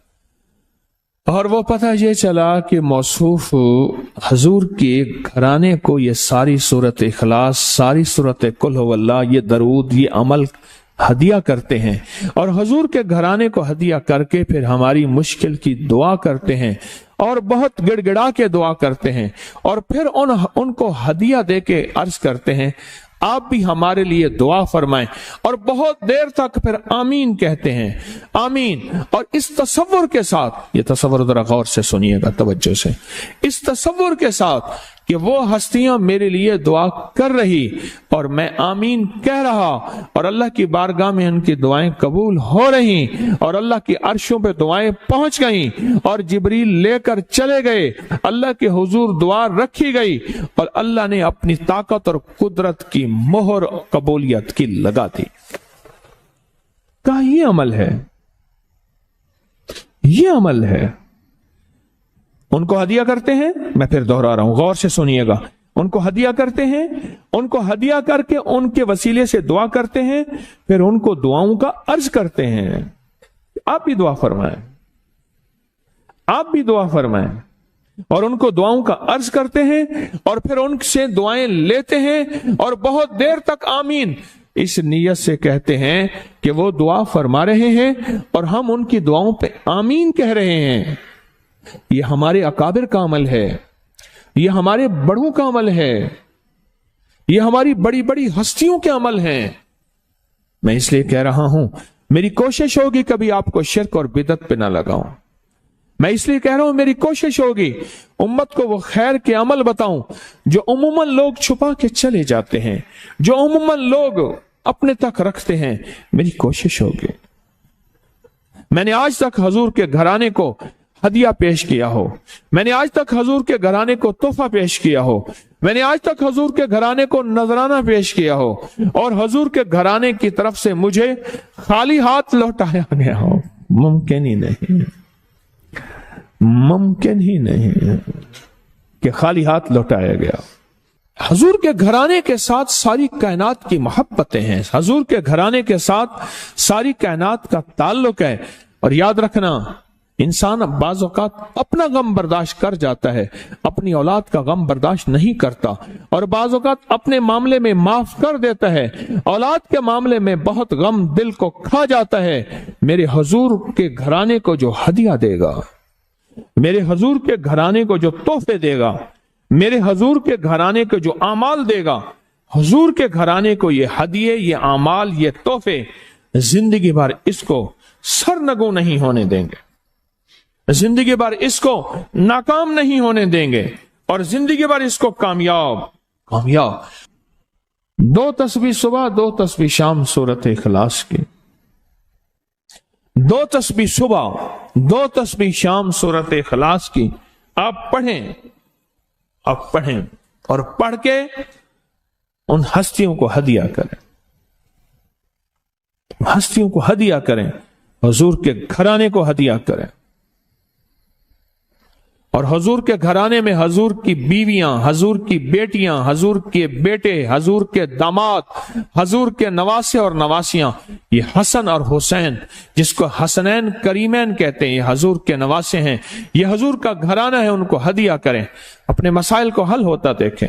और वो पता ये चला कि मौसूफ हजूर के घराने को ये सारी सूरत इखलास, सारी सूरत कुल हुवल्लाह, ये दरूद, ये अमल हदिया करते हैं और हजूर के घराने को हदिया करके फिर हमारी मुश्किल की दुआ करते हैं और बहुत गिड़गिड़ा के दुआ करते हैं और फिर उनको हदिया दे के अर्ज करते हैं आप भी हमारे लिए दुआ फरमाएं। और बहुत देर तक फिर आमीन कहते हैं, आमीन। और इस तसव्वुर के साथ, ये तसव्वुर जरा गौर से सुनिएगा तवज्जो से, इस तसव्वुर के साथ कि वो हस्तियां मेरे लिए दुआ कर रही और मैं आमीन कह रहा और अल्लाह की बारगाह में उनकी दुआएं कबूल हो रही और अल्लाह की अर्शों पे दुआएं पहुंच गईं और जिब्रील लेकर चले गए, अल्लाह के हुजूर दुआ रखी गई और अल्लाह ने अपनी ताकत और कुदरत की मोहर कबूलियत की लगा दी। कहा ये अमल है, ये अमल है। उनको हदिया करते हैं, मैं फिर दोहरा रहा हूं, गौर से सुनिएगा। उनको हदिया करते हैं, उनको हदिया करके उनके वसीले से दुआ करते हैं, फिर उनको दुआओं का अर्ज करते हैं आप भी दुआ फरमाएं, आप भी दुआ फरमाएं। और उनको दुआओं का अर्ज करते हैं और फिर उनसे दुआएं लेते हैं और बहुत देर तक आमीन इस नियत से कहते हैं कि वो दुआ फरमा रहे हैं और हम उनकी दुआओं पे आमीन कह रहे हैं। ये हमारे अकाबिर का अमल है, ये हमारे बड़ों का अमल है, ये हमारी बड़ी बड़ी हस्तियों के अमल हैं। मैं इसलिए कह रहा हूं, मेरी कोशिश होगी कभी आपको शिरक और बिदअत पे ना लगाऊं। मैं इसलिए कह रहा हूं, मेरी कोशिश होगी उम्मत को वो खैर के अमल बताऊं जो उम्मन लोग छुपा के चले जाते हैं, जो उम्मन लोग अपने तक रखते हैं। मेरी कोशिश होगी मैंने आज तक हजूर के घराने को हदिया पेश किया हो, मैंने आज तक हजूर के घराने को तोहफा पेश किया हो, मैंने आज तक हजूर के घराने को नजराना पेश किया हो और हजूर के घराने की तरफ से मुझे खाली हाथ लौटाया गया हो। मुमकिन ही नहीं, मुमकिन ही नहीं कि खाली हाथ लौटाया गया। हजूर के घराने के साथ सारी कायनात की मोहब्बतें हैं, हजूर के घराने के साथ सारी कायनात का ताल्लुक है। और याद रखना, इंसान बाज़ औक़ात अपना गम बर्दाश्त कर जाता है, अपनी औलाद का गम बर्दाश्त नहीं करता, और बाज़ औक़ात अपने मामले में माफ कर देता है, औलाद के मामले में बहुत गम दिल को खा जाता है। मेरे हजूर के घराने को जो हदिया देगा, मेरे हजूर के घराने को जो तोहफे देगा, मेरे हजूर के घराने को जो आमाल देगा, हजूर के घराने को ये हदिये, ये आमाल, ये तोहफे जिंदगी भर इसको सरनगू नहीं होने देंगे, जिंदगी भर इसको नाकाम नहीं होने देंगे और जिंदगी भर इसको कामयाब। 2 तस्बीह सुबह, 2 तस्बीह शाम सूरत इखलास की, 2 तस्बीह सुबह, 2 तस्बीह शाम सूरत इखलास की आप पढ़ें, आप पढ़ें और पढ़ के उन हस्तियों को हदिया करें, हस्तियों को हदिया करें, हुजूर के घराने को हदिया करें। اور حضور کے گھرانے میں حضور کی بیویاں، حضور کی بیٹیاں، حضور کے بیٹے، حضور کے داماد، حضور کے نواسے اور نواسیاں، یہ حسن اور حسین جس کو حسنین کریمین کہتے ہیں، یہ حضور کے نواسے ہیں، یہ حضور کا گھرانہ ہے، ان کو ہدیہ کریں، اپنے مسائل کو حل ہوتا دیکھیں،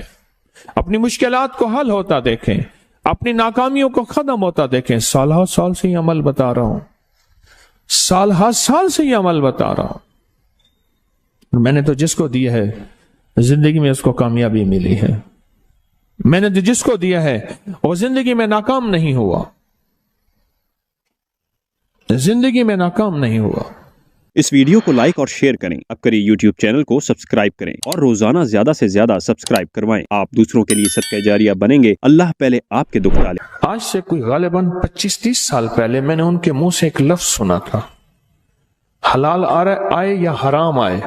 اپنی مشکلات کو حل ہوتا دیکھیں، اپنی ناکامیوں کو ختم ہوتا دیکھیں۔ سال ہر سال سے یہ عمل بتا رہا ہوں، سال ہر سال سے یہ عمل بتا رہا ہوں۔ میں نے تو جس کو دیا ہے زندگی میں اس کو کامیابی ملی ہے، میں نے جس کو دیا ہے وہ زندگی میں ناکام نہیں ہوا، زندگی میں ناکام نہیں ہوا۔ اس ویڈیو کو لائک اور شیئر کریں، اب کریے یوٹیوب چینل کو سبسکرائب کریں اور روزانہ زیادہ سے زیادہ سبسکرائب کروائیں۔ آپ دوسروں کے لیے صدقہ جاریہ بنیں گے، اللہ پہلے آپ کے دکھ ڈالے۔ آج سے کوئی غالباً 25-30 سال پہلے میں نے ان کے منہ سے ایک لفظ سنا تھا، حلال آئے یا حرام آئے،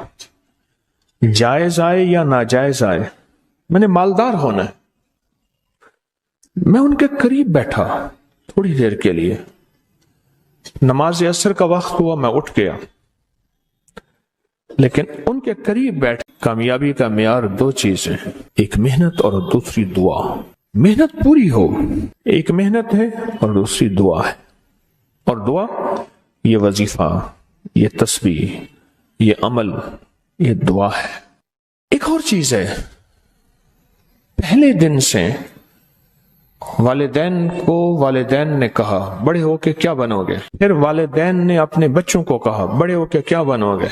جائز آئے یا ناجائز آئے، میں نے مالدار ہونا ہے۔ میں ان کے قریب بیٹھا تھوڑی دیر کے لیے، نماز عصر کا وقت ہوا، میں اٹھ گیا، لیکن ان کے قریب بیٹھ کامیابی کا معیار 2 چیزیں ہیں، ایک محنت اور دوسری دعا۔ محنت پوری ہو، ایک محنت ہے اور دوسری دعا ہے، اور دعا یہ وظیفہ، یہ تسبیح، یہ عمل، یہ دعا ہے۔ ایک اور چیز ہے، پہلے دن سے والدین نے کہا بڑے ہو کے کیا بنو گے، پھر والدین نے اپنے بچوں کو کہا بڑے ہو کے کیا بنو گے،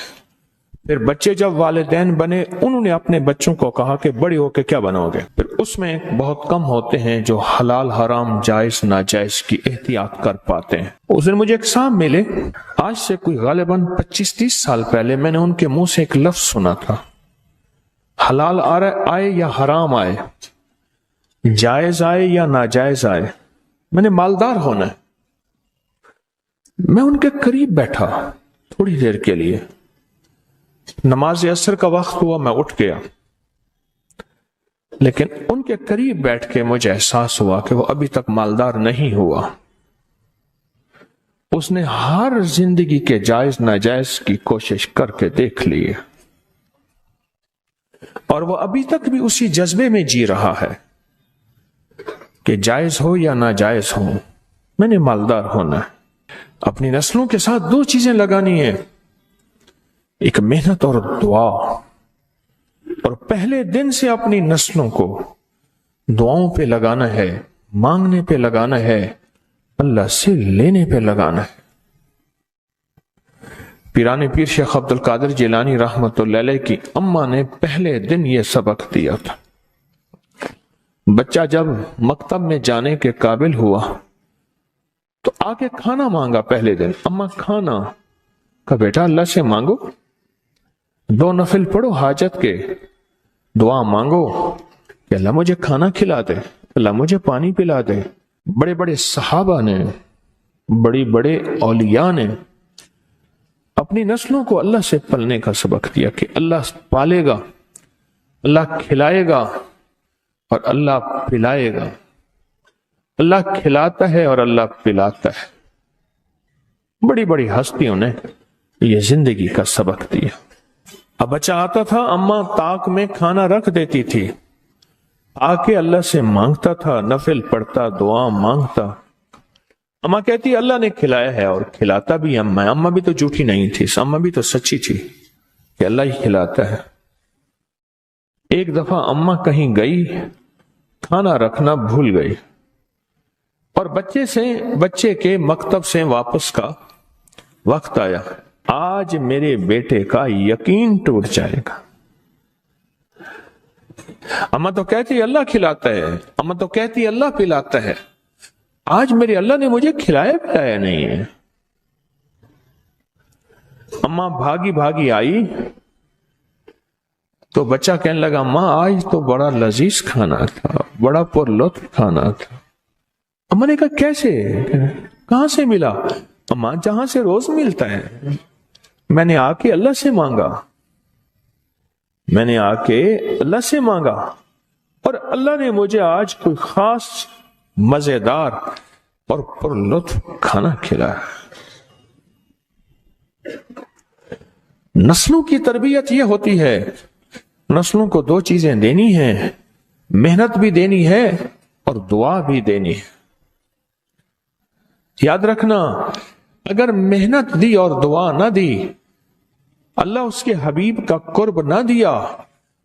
پھر بچے جب والدین بنے انہوں نے اپنے بچوں کو کہا کہ بڑے ہو کے کیا بنو گے۔ پھر اس میں بہت کم ہوتے ہیں جو حلال حرام جائز ناجائز کی احتیاط کر پاتے ہیں۔ اس دن مجھے ایک صاحب ملے، آج سے کوئی غالباً 25-30 سال پہلے میں نے ان کے منہ سے ایک لفظ سنا تھا، حلال آئے یا حرام آئے، جائز آئے یا ناجائز آئے، میں نے مالدار ہونا ہے۔ میں ان کے قریب بیٹھا تھوڑی دیر کے لیے، نماز عصر کا وقت ہوا، میں اٹھ گیا، لیکن ان کے قریب بیٹھ کے مجھے احساس ہوا کہ وہ ابھی تک مالدار نہیں ہوا۔ اس نے ہر زندگی کے جائز ناجائز کی کوشش کر کے دیکھ لی ہے، اور وہ ابھی تک بھی اسی جذبے میں جی رہا ہے کہ جائز ہو یا ناجائز ہو میں نے مالدار ہونا ہے۔ اپنی نسلوں کے ساتھ 2 چیزیں لگانی ہیں، ایک محنت اور دعا، اور پہلے دن سے اپنی نسلوں کو دعاؤں پہ لگانا ہے، مانگنے پہ لگانا ہے، اللہ سے لینے پہ لگانا ہے۔ پیران پیر شیخ عبد القادر جیلانی رحمت اللہ علیہ کی اماں نے پہلے دن یہ سبق دیا تھا۔ بچہ جب مکتب میں جانے کے قابل ہوا تو آگے کھانا مانگا، پہلے دن اماں کھانا کا، بیٹا اللہ سے مانگو، 2 نفل پڑھو حاجت کے، دعا مانگو کہ اللہ مجھے کھانا کھلا دے، اللہ مجھے پانی پلا دے۔ بڑے بڑے صحابہ نے، بڑے اولیاء نے اپنی نسلوں کو اللہ سے پلنے کا سبق دیا کہ اللہ پالے گا، اللہ کھلائے گا اور اللہ پلائے گا، اللہ کھلاتا ہے اور اللہ پلاتا ہے۔ بڑی ہستیوں نے یہ زندگی کا سبق دیا۔ اب بچہ آتا تھا، اماں طاق میں کھانا رکھ دیتی تھی، آ کے اللہ سے مانگتا تھا، نفل پڑھتا، دعا مانگتا۔ اماں کہتی اللہ نے کھلایا ہے، اور کھلاتا بھی اماں بھی تو جھوٹی نہیں تھی، اماں بھی تو سچی تھی کہ اللہ ہی کھلاتا ہے۔ ایک دفعہ اماں کہیں گئی، کھانا رکھنا بھول گئی، اور بچے کے مکتب سے واپس کا وقت آیا، آج میرے بیٹے کا یقین ٹوٹ جائے گا۔ اماں تو کہتی اللہ کھلاتا ہے، اماں تو کہتی اللہ پلاتا ہے، آج میرے اللہ نے مجھے کھلایا پلایا نہیں ہے۔ اماں بھاگی آئی تو بچہ کہنے لگا ماں آج تو بڑا لذیذ کھانا تھا، بڑا پر لطف کھانا تھا۔ اماں نے کہا کیسے، کہاں سے ملا؟ اماں جہاں سے روز ملتا ہے، میں نے آ کے اللہ سے مانگا، میں نے آ کے اللہ سے مانگا، اور اللہ نے مجھے آج کوئی خاص مزیدار اور پر لطف کھانا کھلایا۔ नस्लों की तरबियत यह होती है, नस्लों को दो चीजें देनी है, मेहनत भी देनी है और दुआ भी देनी है। याद रखना, अगर मेहनत दी और दुआ ना दी, अल्लाह उसके हबीब का कुर्ब ना दिया,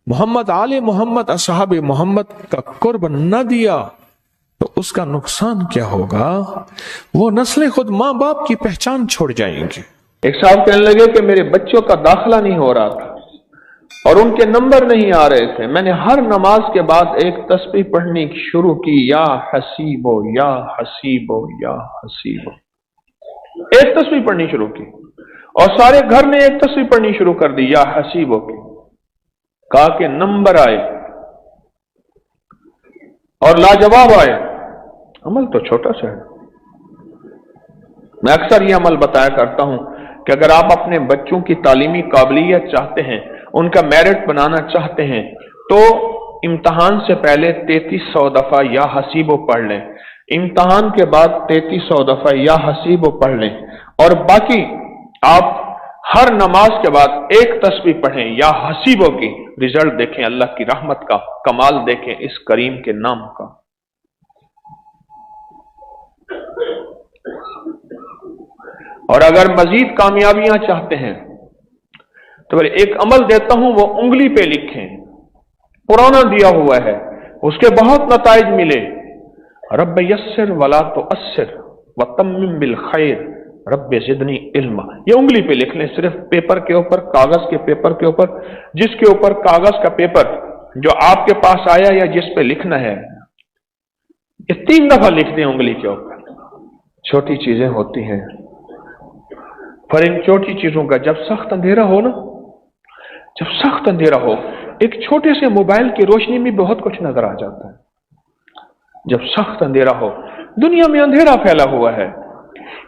मोहम्मद आले मोहम्मद असहाबे मोहम्मद का कुर्ब ना दिया, तो उसका नुकसान क्या होगा? वो नस्लें खुद माँ बाप की पहचान छोड़ जाएंगी। एक साहब कहने लगे कि मेरे बच्चों का दाखिला नहीं हो रहा था और उनके नंबर नहीं आ रहे थे। मैंने हर नमाज के बाद एक तस्बीह पढ़नी शुरू की, या हसीबो या हसीबो या हसीबो। एक तस्बीह पढ़नी शुरू की और सारे घर ने एक तस्बीह पढ़नी शुरू कर दी, या हसीबो की। कहा कि नंबर आए और लाजवाब आए। अमल तो छोटा सा है। मैं अक्सर यह अमल बताया करता हूं कि अगर आप अपने बच्चों की तालीमी काबिलियत चाहते हैं, उनका मेरिट बनाना चाहते हैं, तो इम्तहान से पहले 3300 दफा या हसीबो पढ़ लें, इम्तहान के बाद 3300 दफा या हसीबो पढ़ लें, और बाकी आप हर नमाज के बाद एक तस्बीह पढ़ें या हसीबो की। रिजल्ट देखें, अल्लाह की रहमत का, कमाल देखें इस करीम के नाम का। और अगर मजीद कामयाबियां चाहते हैं तो एक अमल देता हूं, वो उंगली पे लिखें, पुराना दिया हुआ है, उसके बहुत नताइज मिले। रब्ब यस्सिर वला तुअस्सिर व तम्मिम बिल खैर रब्ब ज़िदनी इल्मा। ये उंगली पे लिख लें, सिर्फ पेपर के ऊपर, कागज के पेपर के ऊपर, जिसके ऊपर कागज का पेपर जो आपके पास आया या जिस पे लिखना है, ये 3 दफा लिख दें उंगली के ऊपर। छोटी चीजें होती हैं, पर इन छोटी चीजों का जब सख्त अंधेरा हो ना, जब सख्त अंधेरा हो, एक छोटे से मोबाइल की रोशनी में बहुत कुछ नजर आ जाता है। जब सख्त अंधेरा हो, दुनिया में अंधेरा फैला हुआ है,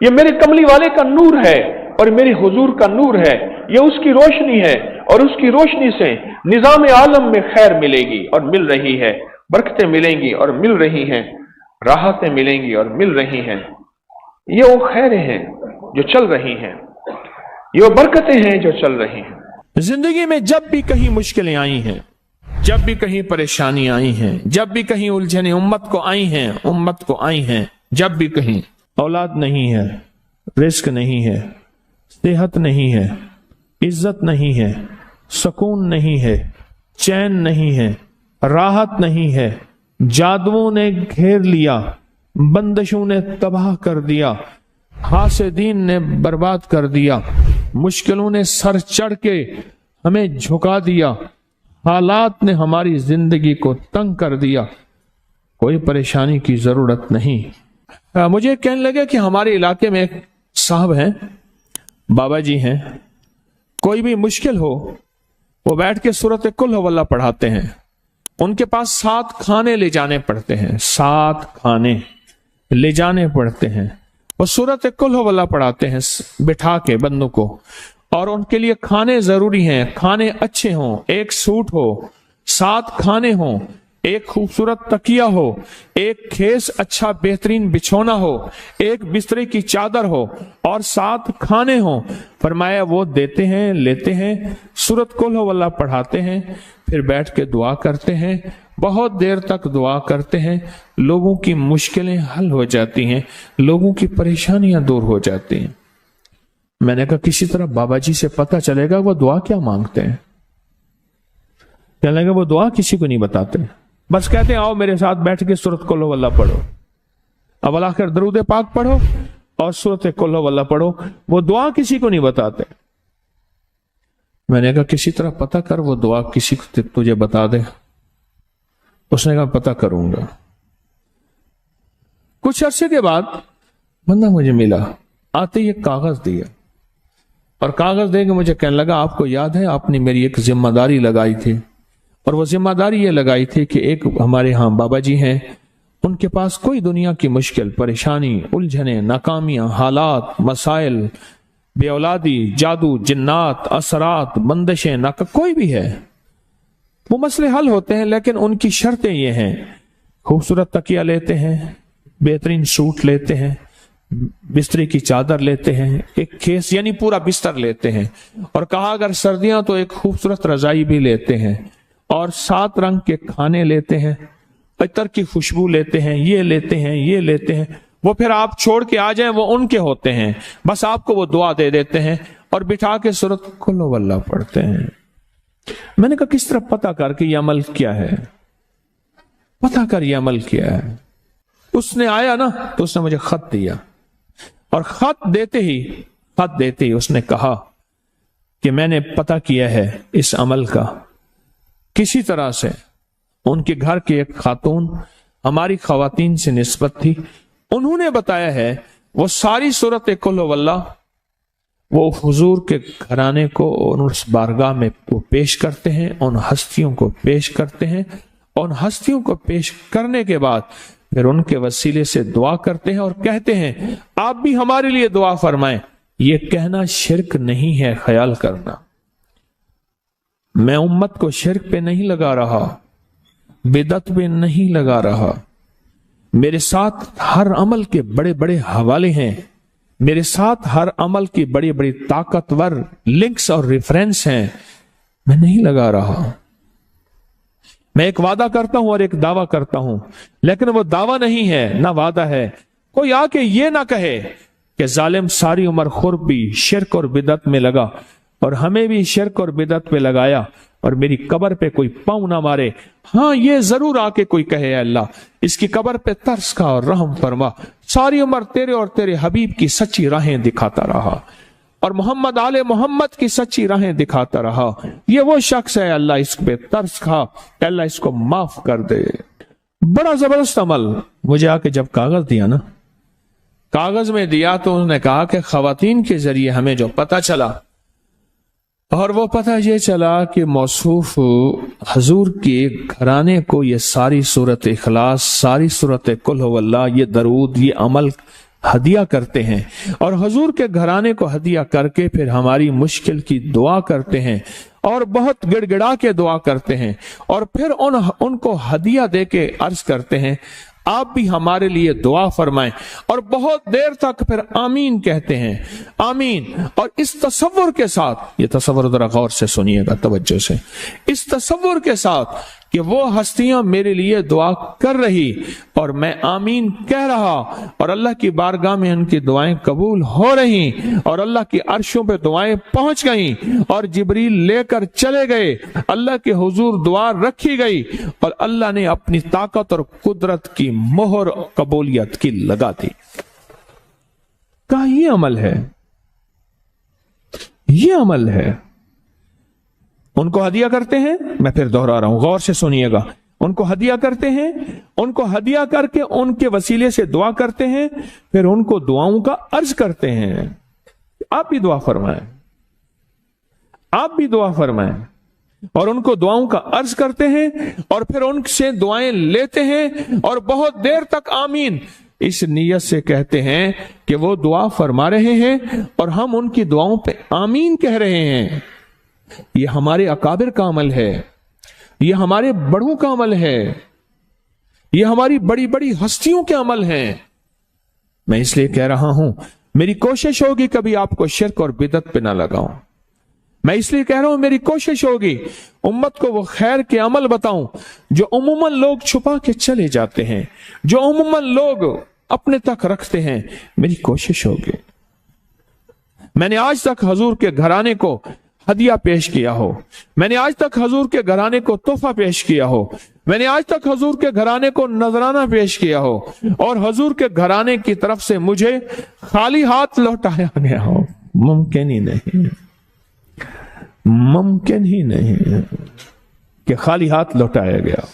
ये मेरे कमली वाले का नूर है और मेरे हुजूर का नूर है, ये उसकी रोशनी है और उसकी रोशनी से निजाम आलम में खैर मिलेगी और मिल रही है, बरकतें मिलेंगी और मिल रही हैं, राहतें मिलेंगी और मिल रही हैं। ये वो खैरें हैं जो चल रही हैं, ये वो बरकतें हैं जो चल रही हैं। जिंदगी में जब भी कहीं मुश्किलें आई हैं, जब भी कहीं परेशानी आई हैं, जब भी कहीं उलझने उम्मत को आई हैं, जब भी कहीं औलाद नहीं है, रिस्क नहीं है, सेहत नहीं है, इज्जत नहीं है, सुकून नहीं है, चैन नहीं है, राहत नहीं है, जादुओं ने घेर लिया, बंदिशों ने तबाह कर दिया, हासिदीन ने बर्बाद कर दिया, मुश्किलों ने सर चढ़ के हमें झुका दिया, हालात ने हमारी जिंदगी को तंग कर दिया, कोई परेशानी की जरूरत नहीं। मुझे कहने लगे कि हमारे इलाके में एक साहब हैं, बाबा जी हैं, कोई भी मुश्किल हो वो बैठ के सूरत कुल हुवल्लाह पढ़ाते हैं। उनके पास 7 खाने ले जाने पड़ते हैं, 7 खाने ले जाने पड़ते हैं। वो सूरत कुल हुवल्लाह पढ़ाते हैं बिठा के बंदों को, और उनके लिए खाने जरूरी हैं, खाने अच्छे हों, एक सूट हो, 7 खाने हों, एक खूबसूरत तकिया हो, एक खेस अच्छा बेहतरीन बिछोना हो, एक बिस्तरे की चादर हो और 7 खाने हो। फरमाया वो देते हैं, लेते हैं, सूरत कुल हुवल्लाह पढ़ाते हैं, फिर बैठ के दुआ करते हैं, बहुत देर तक दुआ करते हैं, लोगों की मुश्किलें हल हो जाती हैं, लोगों की परेशानियां दूर हो जाती हैं। मैंने कहा किसी तरह बाबा जी से पता चलेगा वो दुआ क्या मांगते हैं। कहने लगा वो दुआ किसी को नहीं बताते, बस कहते हैं आओ मेरे साथ बैठ के सूरत कुल हुवल्लाह पढ़ो, अव्वल आखिर दरूद पाक पढ़ो और सूरत कुल हुवल्लाह पढ़ो, वो दुआ किसी को नहीं बताते। मैंने कहा किसी तरह पता कर वो दुआ किसी को तुझे बता दे। उसने कहा पता करूंगा। कुछ अरसे के बाद बंदा मुझे मिला, आते ही एक कागज दिया और कागज दे के मुझे कहने लगा आपको याद है आपने मेरी एक जिम्मेदारी लगाई थी, और वो जिम्मेदारी ये लगाई थी कि एक हमारे यहाँ बाबा जी हैं, उनके पास कोई दुनिया की मुश्किल, परेशानी, उलझने, नाकामियां, हालात, मसाइल, बेऔलादी, जादू, जिन्नात, असरात, बंदिशें, नाका कोई भी है, वो मसले हल होते हैं, लेकिन उनकी शर्तें ये हैं, खूबसूरत तकिया लेते हैं, बेहतरीन सूट लेते हैं, बिस्तरे की चादर लेते हैं, एक खेस यानी पूरा बिस्तर लेते हैं, और कहा अगर सर्दियां तो एक खूबसूरत रजाई भी लेते हैं, और 7 रंग के खाने लेते हैं, इतर की खुशबू लेते हैं, ये लेते हैं, ये लेते हैं। वो फिर आप छोड़ के आ जाएं, वो उनके होते हैं, बस आपको वो दुआ दे देते हैं और बिठा के सूरत कुल वल्लाह पढ़ते हैं। मैंने कहा किस तरह पता कर कि ये अमल क्या है, पता कर ये अमल क्या है। उसने आया ना तो उसने मुझे खत दिया, और खत देते ही उसने कहा कि मैंने पता किया है इस अमल का। किसी तरह से उनके घर के एक खातून हमारी खवातीन से निस्बत थी, उन्होंने बताया है वो सारी सूरत कुल वल्लाह वो हुजूर के घराने को उस बारगाह में वो पेश करते हैं, उन हस्तियों को पेश करते हैं, उन हस्तियों को पेश करने के बाद फिर उनके वसीले से दुआ करते हैं और कहते हैं आप भी हमारे लिए दुआ फरमाएं। ये कहना शिरक नहीं है, ख्याल करना। मैं उम्मत को शिरक पे नहीं लगा रहा, बिदत पे नहीं लगा रहा। मेरे साथ हर अमल के बड़े बड़े हवाले हैं, मेरे साथ हर अमल की बड़ी बड़ी ताकतवर लिंक्स और रेफरेंस हैं। मैं नहीं लगा रहा। मैं एक वादा करता हूं और एक दावा करता हूं, लेकिन वो दावा नहीं है ना वादा है। कोई आके ये ना कहे कि जालिम सारी उम्र खुरबी शिरक और बिदत में लगा और हमें भी शिरक और बिदत पे लगाया और मेरी कब्र पे कोई पांव ना मारे। हाँ, ये जरूर आके कोई कहे अल्लाह इसकी कब्र पे तरस खा और रहम फरमा, सारी उम्र तेरे और तेरे हबीब की सच्ची राहें दिखाता रहा और मोहम्मद आले मोहम्मद की सच्ची राहें दिखाता रहा। ये वो शख्स है, अल्लाह इस पे तरस खा, अल्लाह इसको माफ कर दे। बड़ा जबरदस्त अमल। मुझे आके जब कागज दिया ना, कागज में दिया तो उन्होंने कहा कि खवातीन के जरिए हमें जो पता चला, और वो पता ये चला कि मौसूफ हजूर के घराने को ये सारी सूरत इखलास, सारी सूरत कुल हुवल्लाह, ये दरूद, ये अमल हदिया करते हैं और हजूर के घराने को हदिया करके फिर हमारी मुश्किल की दुआ करते हैं और बहुत गिड़गिड़ा के दुआ करते हैं और फिर उनको हदिया दे के अर्ज करते हैं आप भी हमारे लिए दुआ फरमाएं, और बहुत देर तक फिर आमीन कहते हैं, आमीन। और इस तसव्वुर के साथ, ये तसव्वुर जरा गौर से सुनिएगा तवज्जो से, इस तसव्वुर के साथ कि वो हस्तियां मेरे लिए दुआ कर रही और मैं आमीन कह रहा और अल्लाह की बारगाह में उनकी दुआएं कबूल हो रही और अल्लाह की अर्शों पे दुआएं पहुंच गई और जिब्रील लेकर चले गए, अल्लाह के हुजूर दुआ रखी गई और अल्लाह ने अपनी ताकत और कुदरत की मोहर कबूलियत की लगा दी। कहा ये अमल है, ये अमल है। उनको हदिया करते हैं, मैं फिर दोहरा रहा हूं, गौर से सुनिएगा। उनको हदिया करते हैं, उनको हदिया करके उनके वसीले से दुआ करते हैं, फिर उनको दुआओं का अर्ज करते हैं आप भी दुआ फरमाएं, आप भी दुआ फरमाएं, और उनको दुआओं का अर्ज करते हैं और फिर उनसे दुआएं लेते हैं और बहुत देर तक आमीन इस नियत से कहते हैं कि वो दुआ फरमा रहे हैं और हम उनकी दुआओं पे आमीन कह रहे हैं। ये हमारे अकाबिर का अमल है, ये हमारे बड़ों का अमल है, ये हमारी बड़ी बड़ी हस्तियों के अमल हैं। मैं इसलिए कह रहा हूं, मेरी कोशिश होगी कभी आपको शिरक और बिदत पे ना लगाऊं। मैं इसलिए कह रहा हूं, मेरी कोशिश होगी उम्मत को वो खैर के अमल बताऊं जो उम्मन लोग छुपा के चले जाते हैं, जो उम्मन लोग अपने तक रखते हैं। मेरी कोशिश होगी। मैंने आज तक हजूर के घराने को हदिया पेश किया हो, मैंने आज तक हजूर के घराने को तोहफा पेश किया हो, मैंने आज तक हजूर के घराने को नजराना पेश किया हो और हजूर के घराने की तरफ से मुझे खाली हाथ लौटाया गया हो, मुमकिन ही नहीं, मुमकिन ही नहीं कि खाली हाथ लौटाया गया।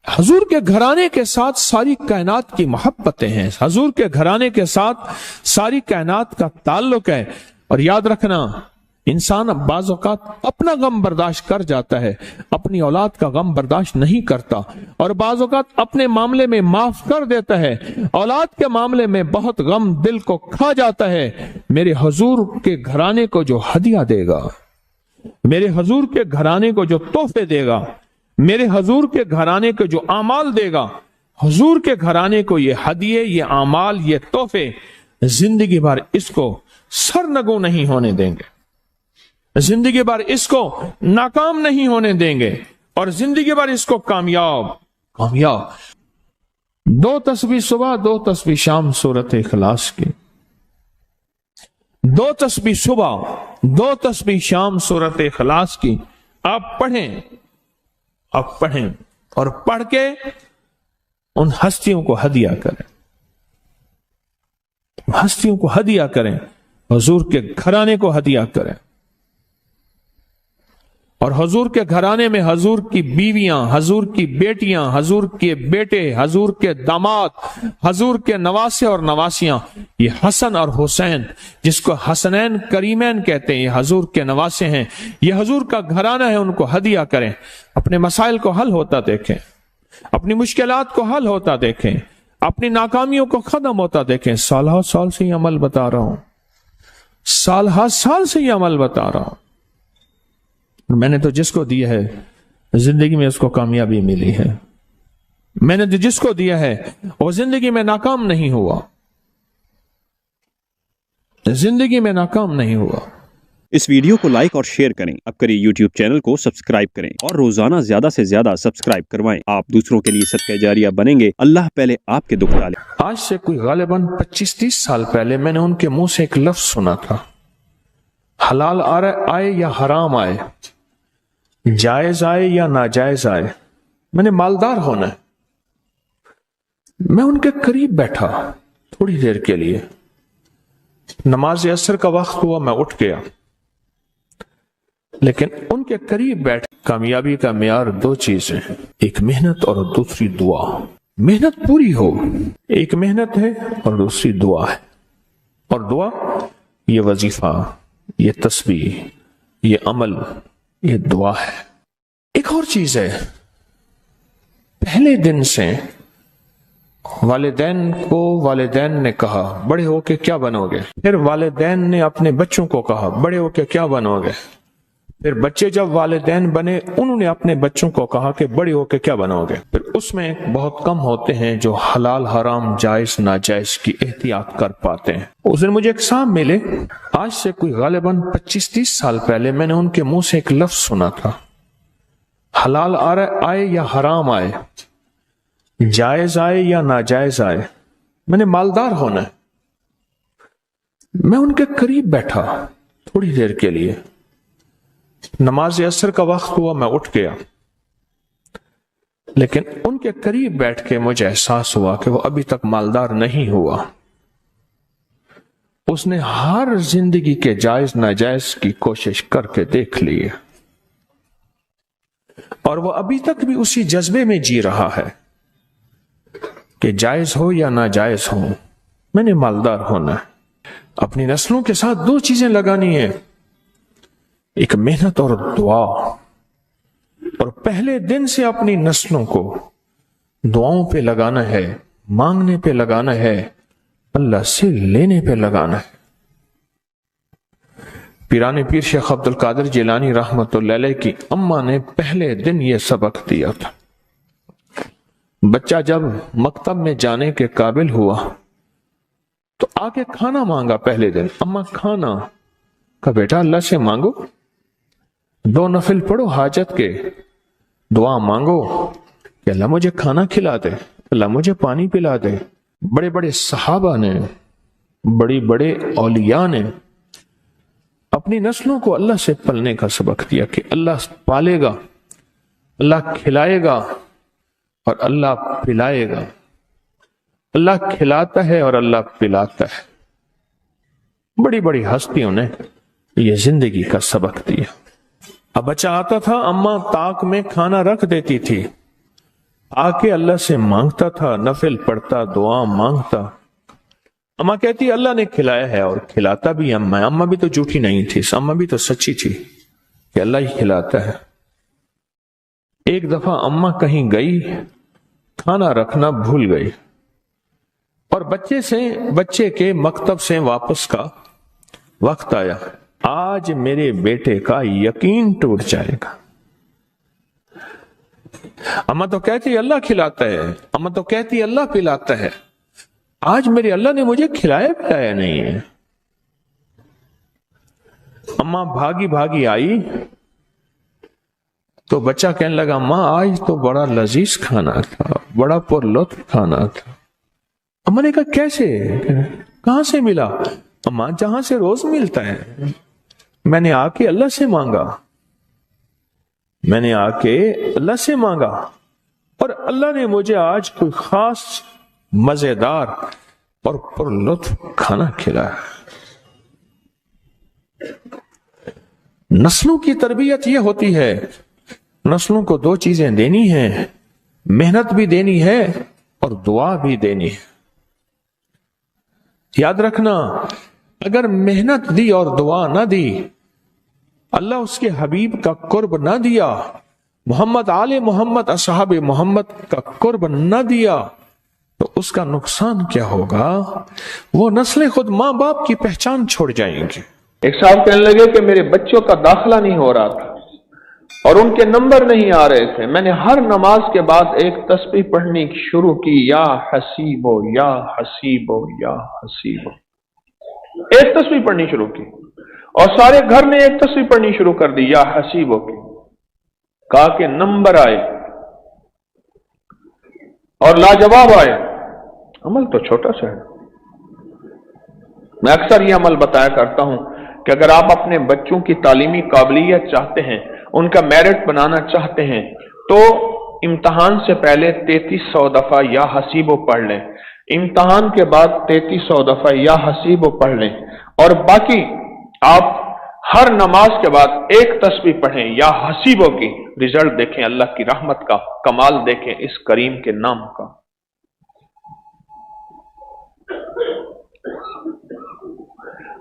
हजूर के घराने के साथ सारी कायनात की मोहब्बतें हैं, हजूर के घराने के साथ सारी कायनात का ताल्लुक है। और याद रखना, इंसान बाज़ औक़ात अपना गम बर्दाश्त कर जाता है, अपनी औलाद का गम बर्दाश्त नहीं करता, और बाज़ औक़ात अपने मामले में माफ कर देता है, औलाद के मामले में बहुत गम दिल को खा जाता है। मेरे हजूर के घराने को जो हदिया देगा, मेरे हजूर के घराने को जो तोहफे देगा, मेरे हजूर के घराने को जो आमाल देगा, हजूर के घराने को ये हदिये, ये आमाल, ये तोहफे जिंदगी भर इसको सरनगू नहीं होने देंगे, जिंदगी भर इसको नाकाम नहीं होने देंगे और जिंदगी भर इसको कामयाब। दो तस्बीह सुबह, दो तस्बीह शाम सूरत इखलास की, दो तस्बीह सुबह, दो तस्बीह शाम सूरत इखलास की आप पढ़ें और पढ़ के उन हस्तियों को हदिया करें, हस्तियों को हदिया करें, हुजूर के घराने को हदिया करें। और हुजूर के घराने में हुजूर की बीवियां, हुजूर की बेटियां, हुजूर के बेटे, हुजूर के दामाद, हुजूर के नवासे और नवासियां, ये हसन और हुसैन जिसको हसनैन करीमैन कहते हैं, ये हुजूर के नवासे हैं, ये हुजूर का घराना है, उनको हदिया करें। अपने मसाइल को हल होता देखें, अपनी मुश्किलात को हल होता देखें, अपनी नाकामियों को खत्म होता देखें। साल से ये अमल बता रहा हूं, साल से ये अमल बता रहा हूं। मैंने तो जिसको दिया है जिंदगी में उसको कामयाबी मिली है, मैंने तो जिसको दिया है वो जिंदगी में नाकाम नहीं हुआ, जिंदगी में नाकाम नहीं हुआ। इस वीडियो को लाइक और शेयर करें। अब करिए YouTube चैनल को सब्सक्राइब करें और रोजाना ज्यादा से ज्यादा सब्सक्राइब करवाएं। आप दूसरों के लिए सदका जारिया बनेंगे। अल्लाह पहले आपके दुख डाले। आज से कोई गालिबन 25-30 साल पहले मैंने उनके मुंह से एक लफ्ज सुना था, हलाल आए या हराम आए, जायज आए या नाजायज आए, मैंने मालदार होना है। मैं उनके करीब बैठा थोड़ी देर के लिए, नमाज असर का वक्त हुआ, मैं उठ गया, लेकिन उनके करीब बैठ। कामयाबी का मेयार दो चीजें, एक मेहनत और दूसरी दुआ। मेहनत पूरी हो, एक मेहनत है और दूसरी दुआ है। और दुआ ये वजीफा, ये तस्बीह, ये अमल, ये दुआ है। एक और चीज है, पहले दिन से वालिदैन ने कहा बड़े होके क्या बनोगे, फिर वालिदैन ने अपने बच्चों को कहा बड़े होके क्या बनोगे, फिर बच्चे जब वालिदैन बने उन्होंने अपने बच्चों को कहा कि बड़े होके क्या बनोगे। फिर उसमें बहुत कम होते हैं जो हलाल हराम जायज नाजायज की एहतियात कर पाते हैं। उस दिन मुझे एक साहब मिले, आज से कोई गालिबन 25-30 साल पहले मैंने उनके मुंह से एक लफ्ज सुना था, हलाल आए या हराम आए, जायज आए या नाजायज आए, मैंने मालदार होना है। मैं उनके करीब बैठा थोड़ी देर के लिए, नमाज असर का वक्त हुआ, मैं उठ गया, लेकिन उनके करीब बैठ के मुझे एहसास हुआ कि वो अभी तक मालदार नहीं हुआ। उसने हर जिंदगी के जायज नाजायज की कोशिश करके देख ली है और वो अभी तक भी उसी जज्बे में जी रहा है कि जायज हो या नाजायज हो, मैंने मालदार होना है। अपनी नस्लों के साथ दो चीजें लगानी है, एक मेहनत और दुआ। और पहले दिन से अपनी नस्लों को दुआओं पे लगाना है, मांगने पे लगाना है, अल्लाह से लेने पे लगाना है। पीराने पीर शेख अब्दुल कादिर जिलानी रहमतुल्लाह अलैह की अम्मा ने पहले दिन ये सबक दिया था। बच्चा जब मकतब में जाने के काबिल हुआ तो आके खाना मांगा। पहले दिन अम्मा खाना का, बेटा अल्लाह से मांगो, दो नफिल पढ़ो हाजत के, दुआ मांगो कि अल्लाह मुझे खाना खिला दे, अल्लाह मुझे पानी पिला दे। बड़े बड़े सहाबा ने, बड़ी बड़े औलिया ने अपनी नस्लों को अल्लाह से पलने का सबक दिया कि अल्लाह पालेगा, अल्लाह खिलाएगा और अल्लाह पिलाएगा। अल्लाह खिलाता है और अल्लाह पिलाता है। बड़ी बड़ी हस्तियों ने यह जिंदगी का सबक दिया। अब बच्चा आता था, अम्मा ताक में खाना रख देती थी, आके अल्लाह से मांगता था, नफिल पढ़ता, दुआ मांगता। अम्मा कहती अल्लाह ने खिलाया है और खिलाता भी अम्मा। अम्मा भी तो झूठी नहीं थी, अम्मा भी तो सच्ची थी कि अल्लाह ही खिलाता है। एक दफा अम्मा कहीं गई, खाना रखना भूल गई और बच्चे के मकतब से वापस का वक्त आया। आज मेरे बेटे का यकीन टूट जाएगा। अम्मा तो कहती अल्लाह खिलाता है, अम्मा तो कहती अल्लाह पिलाता है, آج میرے اللہ نے مجھے کھلایا پلایا نہیں ہے۔ اماں بھاگی بھاگی آئی تو بچہ کہنے لگا ماں آج تو بڑا لذیذ کھانا تھا، بڑا پر لطف کھانا تھا۔ اماں نے کہا کیسے، کہاں سے ملا؟ اماں جہاں سے روز ملتا ہے، میں نے آ کے اللہ سے مانگا، میں نے آ کے اللہ سے مانگا اور اللہ نے مجھے آج کوئی خاص مزیدار اور پر لطف کھانا کھلایا۔ نسلوں کی تربیت یہ ہوتی ہے، نسلوں کو دو چیزیں دینی ہیں، محنت بھی دینی ہے اور دعا بھی دینی ہے۔ یاد رکھنا، اگر محنت دی اور دعا نہ دی، اللہ اس کے حبیب کا قرب نہ دیا، محمد آل محمد اصحاب محمد کا قرب نہ دیا، تو اس کا نقصان کیا ہوگا؟ وہ نسلیں خود ماں باپ کی پہچان چھوڑ جائیں گے۔ ایک صاحب کہنے لگے کہ میرے بچوں کا داخلہ نہیں ہو رہا تھا اور ان کے نمبر نہیں آ رہے تھے، میں نے ہر نماز کے بعد ایک تسبیح پڑھنی شروع کی، یا حسیبو یا حسیبو یا حسیبو، ایک تسبیح پڑھنی شروع کی اور سارے گھر نے ایک تسبیح پڑھنی شروع کر دی، یا حسیبو کی۔ کہا کہ نمبر آئے اور لاجواب آئے۔ عمل تو چھوٹا سا ہے، میں اکثر یہ عمل بتایا کرتا ہوں کہ اگر آپ اپنے بچوں کی تعلیمی قابلیت چاہتے ہیں، ان کا میرٹ بنانا چاہتے ہیں، تو امتحان سے پہلے 3300 دفعہ یا حسیبو پڑھ لیں، امتحان کے بعد 3300 دفعہ یا حسیبو پڑھ لیں، اور باقی آپ ہر نماز کے بعد ایک تسبیح پڑھیں یا حسیبو کی۔ رزلٹ دیکھیں، اللہ کی رحمت کا کمال دیکھیں اس کریم کے نام کا۔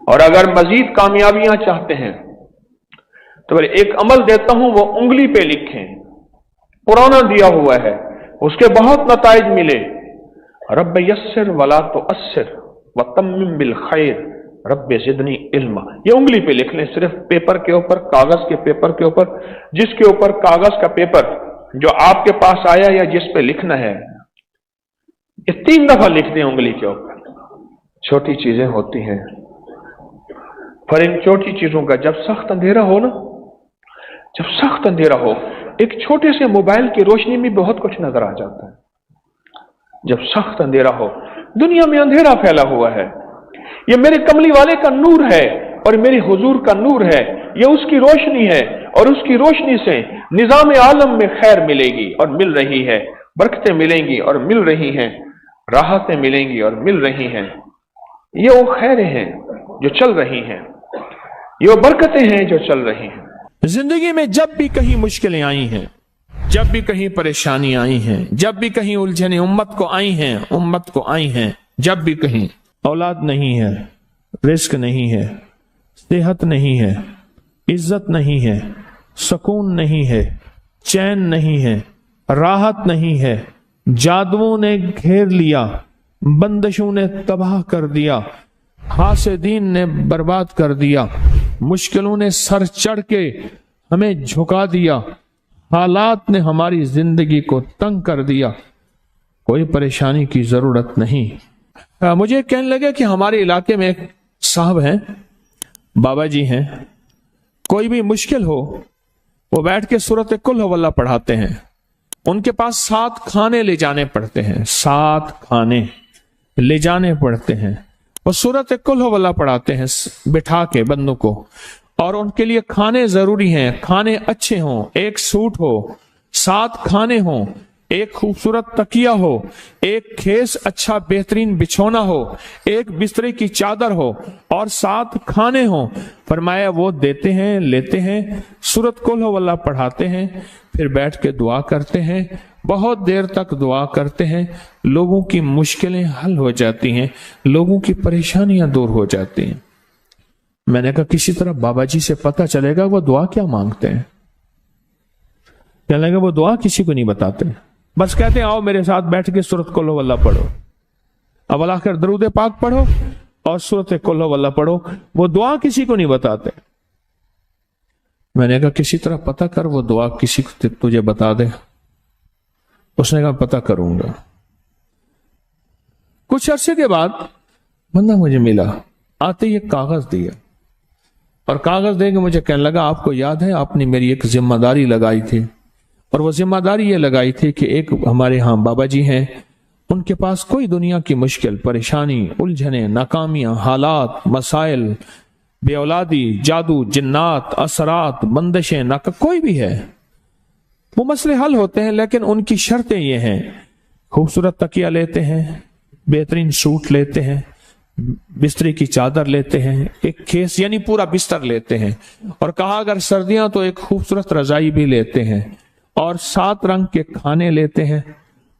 اور اگر مزید کامیابیاں چاہتے ہیں تو ایک عمل دیتا ہوں، وہ انگلی پہ لکھیں، پرانا دیا ہوا ہے، اس کے بہت نتائج ملے۔ رب یسر ولا تؤثر وتمم بالخیر رب زدنی علما، یہ انگلی پہ لکھ لیں، صرف پیپر کے اوپر، کاغذ کے پیپر کے اوپر، جس کے اوپر کاغذ کا پیپر جو آپ کے پاس آیا یا جس پہ لکھنا ہے، یہ 3 دفعہ لکھ دیں انگلی کے اوپر۔ چھوٹی چیزیں ہوتی ہیں، پر ان چھوٹی چیزوں کا جب سخت اندھیرا ہو نا، جب سخت اندھیرا ہو، ایک چھوٹے سے موبائل کی روشنی میں بہت کچھ نظر آ جاتا ہے۔ جب سخت اندھیرا ہو، دنیا میں اندھیرا پھیلا ہوا ہے، یہ میرے کملی والے کا نور ہے اور میرے حضور کا نور ہے، یہ اس کی روشنی ہے اور اس کی روشنی سے نظام عالم میں خیر ملے گی اور مل رہی ہے، برکتیں ملیں گی اور مل رہی ہیں، راحتیں ملیں گی اور مل رہی ہیں۔ یہ وہ خیریں ہیں جو چل رہی ہیں، یہ وہ برکتیں ہیں جو چل رہی ہیں۔ زندگی میں جب بھی کہیں مشکلیں آئی ہیں، جب بھی کہیں پریشانی آئی ہیں، جب بھی کہیں الجھنیں امت کو آئی ہیں، جب بھی کہیں اولاد نہیں ہے، رزق نہیں ہے، صحت نہیں ہے، عزت نہیں ہے، سکون نہیں ہے، چین نہیں ہے، راحت نہیں ہے، جادوؤں نے گھیر لیا، بندشوں نے تباہ کر دیا، حاسدین نے برباد کر دیا، مشکلوں نے سر چڑھ کے ہمیں جھکا دیا، حالات نے ہماری زندگی کو تنگ کر دیا، کوئی پریشانی کی ضرورت نہیں۔ مجھے کہنے لگے کہ ہمارے علاقے میں ایک صاحب ہیں، بابا جی ہیں، کوئی بھی مشکل ہو وہ بیٹھ کے سورۃ قل ہو اللہ پڑھاتے ہیں، ان کے پاس 7 کھانے لے جانے پڑتے ہیں، 7 کھانے لے جانے پڑتے ہیں، وہ سورۃ قل ہو اللہ پڑھاتے ہیں بٹھا کے بندوں کو، اور ان کے لیے کھانے ضروری ہیں، کھانے اچھے ہوں، ایک سوٹ ہو، 7 کھانے ہوں، ایک خوبصورت تکیہ ہو، ایک کھیس اچھا بہترین بچھونا ہو، ایک بسترے کی چادر ہو، اور 7 کھانے ہوں۔ فرمایا وہ دیتے ہیں، لیتے ہیں، سورۃ قل ہو اللہ پڑھاتے ہیں، پھر بیٹھ کے دعا کرتے ہیں، بہت دیر تک دعا کرتے ہیں، لوگوں کی مشکلیں حل ہو جاتی ہیں، لوگوں کی پریشانیاں دور ہو جاتی ہیں۔ میں نے کہا کسی طرح بابا جی سے پتہ چلے گا وہ دعا کیا مانگتے ہیں۔ کہنے لگے وہ دعا کسی کو نہیں بتاتے، بس کہتے ہیں آؤ میرے ساتھ بیٹھ کے سورۃ قل ہو اللہ پڑھو، اب آخر درود پاک پڑھو اور سورۃ قل ہو اللہ پڑھو، وہ دعا کسی کو نہیں بتاتے۔ میں نے کہا کسی طرح پتہ کر وہ دعا کسی کو تجھے بتا دے۔ اس نے کہا پتہ کروں گا۔ कुछ अरसे के बाद बंदा मुझे मिला, आते ही एक कागज दिया और कागज दे के मुझे कहने लगा, आपको याद है आपने मेरी एक जिम्मेदारी लगाई थी, और वो जिम्मेदारी ये लगाई थी कि एक हमारे यहाँ बाबा जी हैं, उनके पास कोई दुनिया की मुश्किल, परेशानी, उलझने, नाकामियां, हालात, मसाइल, बेऔलादी, जादू, जिन्नात, असरात, बंदिशें, नाका कोई भी है, वो मसले हल होते हैं, लेकिन उनकी शर्तें ये हैं, खूबसूरत तकिया लेते हैं, बेहतरीन सूट लेते हैं, बिस्तरे की चादर लेते हैं, एक खेस यानी पूरा बिस्तर लेते हैं, और कहा अगर सर्दियां तो एक खूबसूरत रजाई भी लेते हैं, और 7 रंग के खाने लेते हैं,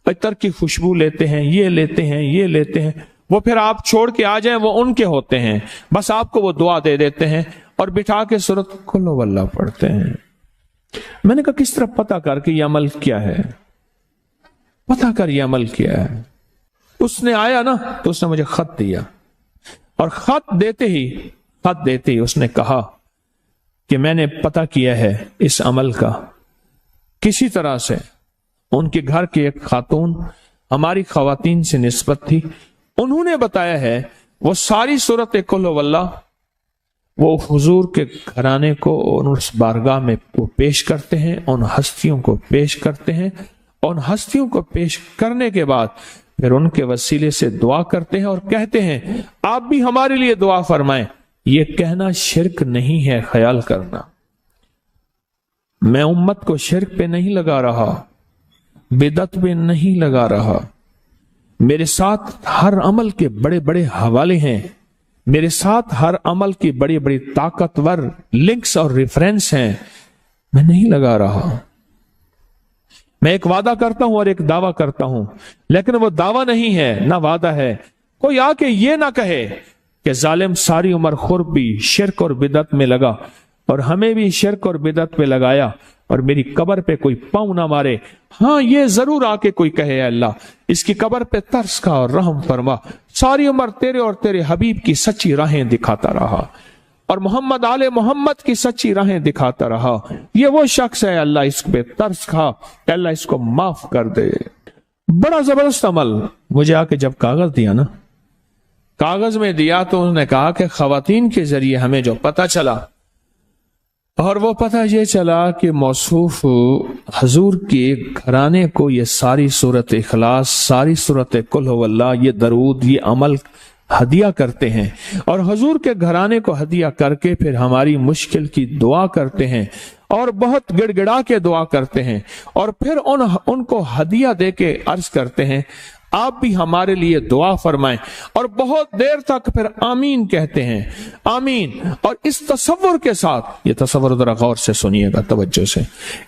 इतर की खुशबू लेते हैं, ये लेते हैं, ये लेते हैं। वो फिर आप छोड़ के आ जाएं, वो उनके होते हैं, बस आपको वो दुआ दे देते हैं और बिठा के सूरत कुल वल्लाह पढ़ते हैं। मैंने कहा किस तरह पता कर कि ये अमल क्या है, पता कर ये अमल क्या है। उसने आया ना तो उसने मुझे खत दिया, और खत देते ही उसने कहा कि मैंने पता किया है इस अमल का, किसी तरह से उनके घर की एक खातून हमारी खवातीन से निस्बत थी, उन्होंने बताया है वो सारी सूरत कुल वल्लाह वो हुजूर के घराने को उस बारगाह में वो पेश करते हैं, उन हस्तियों को पेश करते हैं, उन हस्तियों को पेश करने के बाद फिर उनके वसीले से दुआ करते हैं और कहते हैं आप भी हमारे लिए दुआ फरमाएं। ये कहना शिरक नहीं है, ख्याल करना। मैं उम्मत को शिरक पे नहीं लगा रहा, बिदअत पे नहीं लगा रहा। मेरे साथ हर अमल के बड़े बड़े हवाले हैं, मेरे साथ हर अमल की बड़ी बड़ी ताकतवर लिंक्स और रेफरेंस हैं। मैं नहीं लगा रहा। मैं एक वादा करता हूं और एक दावा करता हूं, लेकिन वो दावा नहीं है ना वादा है। कोई आके ये ना कहे कि जालिम सारी उम्र खुर्ब भी शिरक और बिदअत में लगा और हमें भी शिरक और बिदअत पे लगाया और मेरी कब्र पे कोई पांव ना मारे। हाँ, ये जरूर आके कोई कहे अल्लाह इसकी कब्र पे तरस खा और रहम फरमा, सारी उम्र तेरे और तेरे हबीब की सच्ची राहें दिखाता रहा और मोहम्मद आले मोहम्मद की सच्ची राहें दिखाता रहा। ये वो शख्स है, अल्लाह इस पे तरस खा, अल्लाह इसको माफ कर दे। बड़ा जबरदस्त अमल। मुझे आके जब कागज दिया ना, कागज में दिया तो उन्होंने कहा कि खवातीन के जरिए हमें जो पता चला, और वो पता ये चला कि मौसूफ हजूर के घराने को ये सारी सूरत इखलास, सारी सूरत कुल हुवल्लाह, ये दरूद, ये अमल हदिया करते हैं और हजूर के घराने को हदिया करके फिर हमारी मुश्किल की दुआ करते हैं और बहुत गिड़गिड़ा के दुआ करते हैं और फिर उनको हदिया दे के अर्ज करते हैं आप भी हमारे लिए दुआ फरमाएं, और बहुत देर तक फिर आमीन कहते हैं, आमीन। और इस तसव्वुर के साथ, ये तसव्वुर जरा गौर से सुनिएगा तवज्जो से,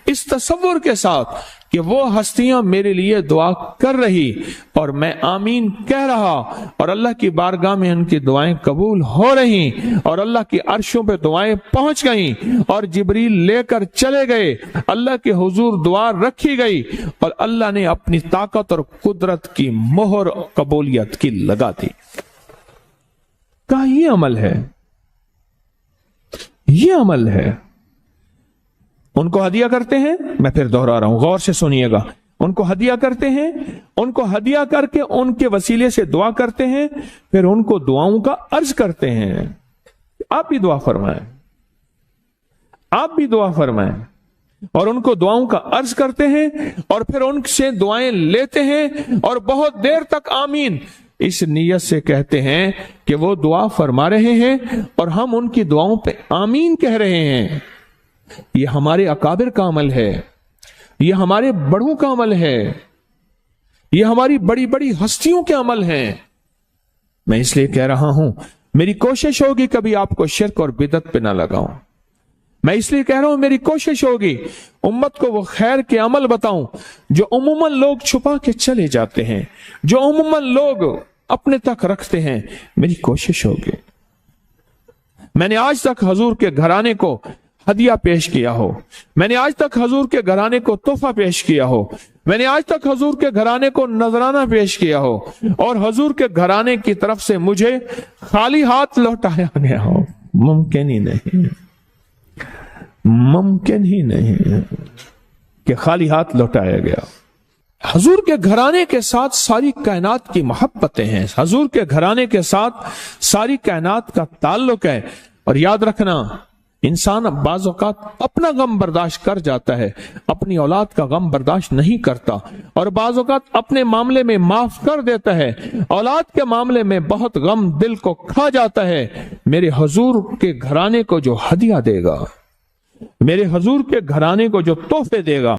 इस तसव्वुर के साथ कि वो हस्तियां मेरे लिए दुआ कर रही और मैं आमीन कह रहा और अल्लाह की बारगाह में उनकी दुआएं कबूल हो रही और अल्लाह की अर्शों पे दुआएं पहुंच गई और जिब्रील लेकर चले गए, अल्लाह के हुजूर दुआ रखी गई और अल्लाह ने अपनी ताकत और कुदरत की मोहर कबूलियत की लगा दी। कहा ये अमल है, ये अमल है। उनको हदिया करते हैं, मैं फिर दोहरा रहा हूं, गौर से सुनिएगा। उनको हदिया करते हैं, उनको हदिया करके उनके वसीले से दुआ करते हैं, फिर उनको दुआओं का अर्ज करते हैं आप भी दुआ फरमाएं, आप भी दुआ फरमाएं, और उनको दुआओं का अर्ज करते हैं और फिर उनसे दुआएं लेते हैं और बहुत देर तक आमीन इस नियत से कहते हैं कि वो दुआ फरमा रहे हैं और हम उनकी दुआओं पे आमीन कह रहे हैं। ये हमारे अकाबिर का अमल है, ये हमारे बड़ों का अमल है, ये हमारी बड़ी बड़ी हस्तियों के अमल हैं। मैं इसलिए कह रहा हूं, मेरी कोशिश होगी कभी आपको शिरक और बिदअत पे ना लगाऊं। मैं इसलिए कह रहा हूं, मेरी कोशिश होगी उम्मत को वो खैर के अमल बताऊं जो उम्मन लोग छुपा के चले जाते हैं, जो उम्मन लोग अपने तक रखते हैं। मेरी कोशिश होगी मैंने आज तक हजूर के घराने को हदिया पेश किया हो, मैंने आज तक हजूर के घराने को तोहफा पेश किया हो, मैंने आज तक हजूर के घराने को नजराना पेश किया हो और हजूर के घराने की तरफ से मुझे खाली हाथ लौटाया गया हो। मुमकिन ही नहीं, मुमकिन ही नहीं कि खाली हाथ लौटाया गया। حضور کے گھرانے کے ساتھ ساری کائنات کی محبتیں ہیں، حضور کے گھرانے کے ساتھ ساری کائنات کا تعلق ہے۔ اور یاد رکھنا، انسان بعض اوقات اپنا غم برداشت کر جاتا ہے، اپنی اولاد کا غم برداشت نہیں کرتا، اور بعض اوقات اپنے معاملے میں معاف کر دیتا ہے، اولاد کے معاملے میں بہت غم دل کو کھا جاتا ہے۔ میرے حضور کے گھرانے کو جو ہدیہ دے گا، میرے حضور کے گھرانے کو جو تحفے دے گا،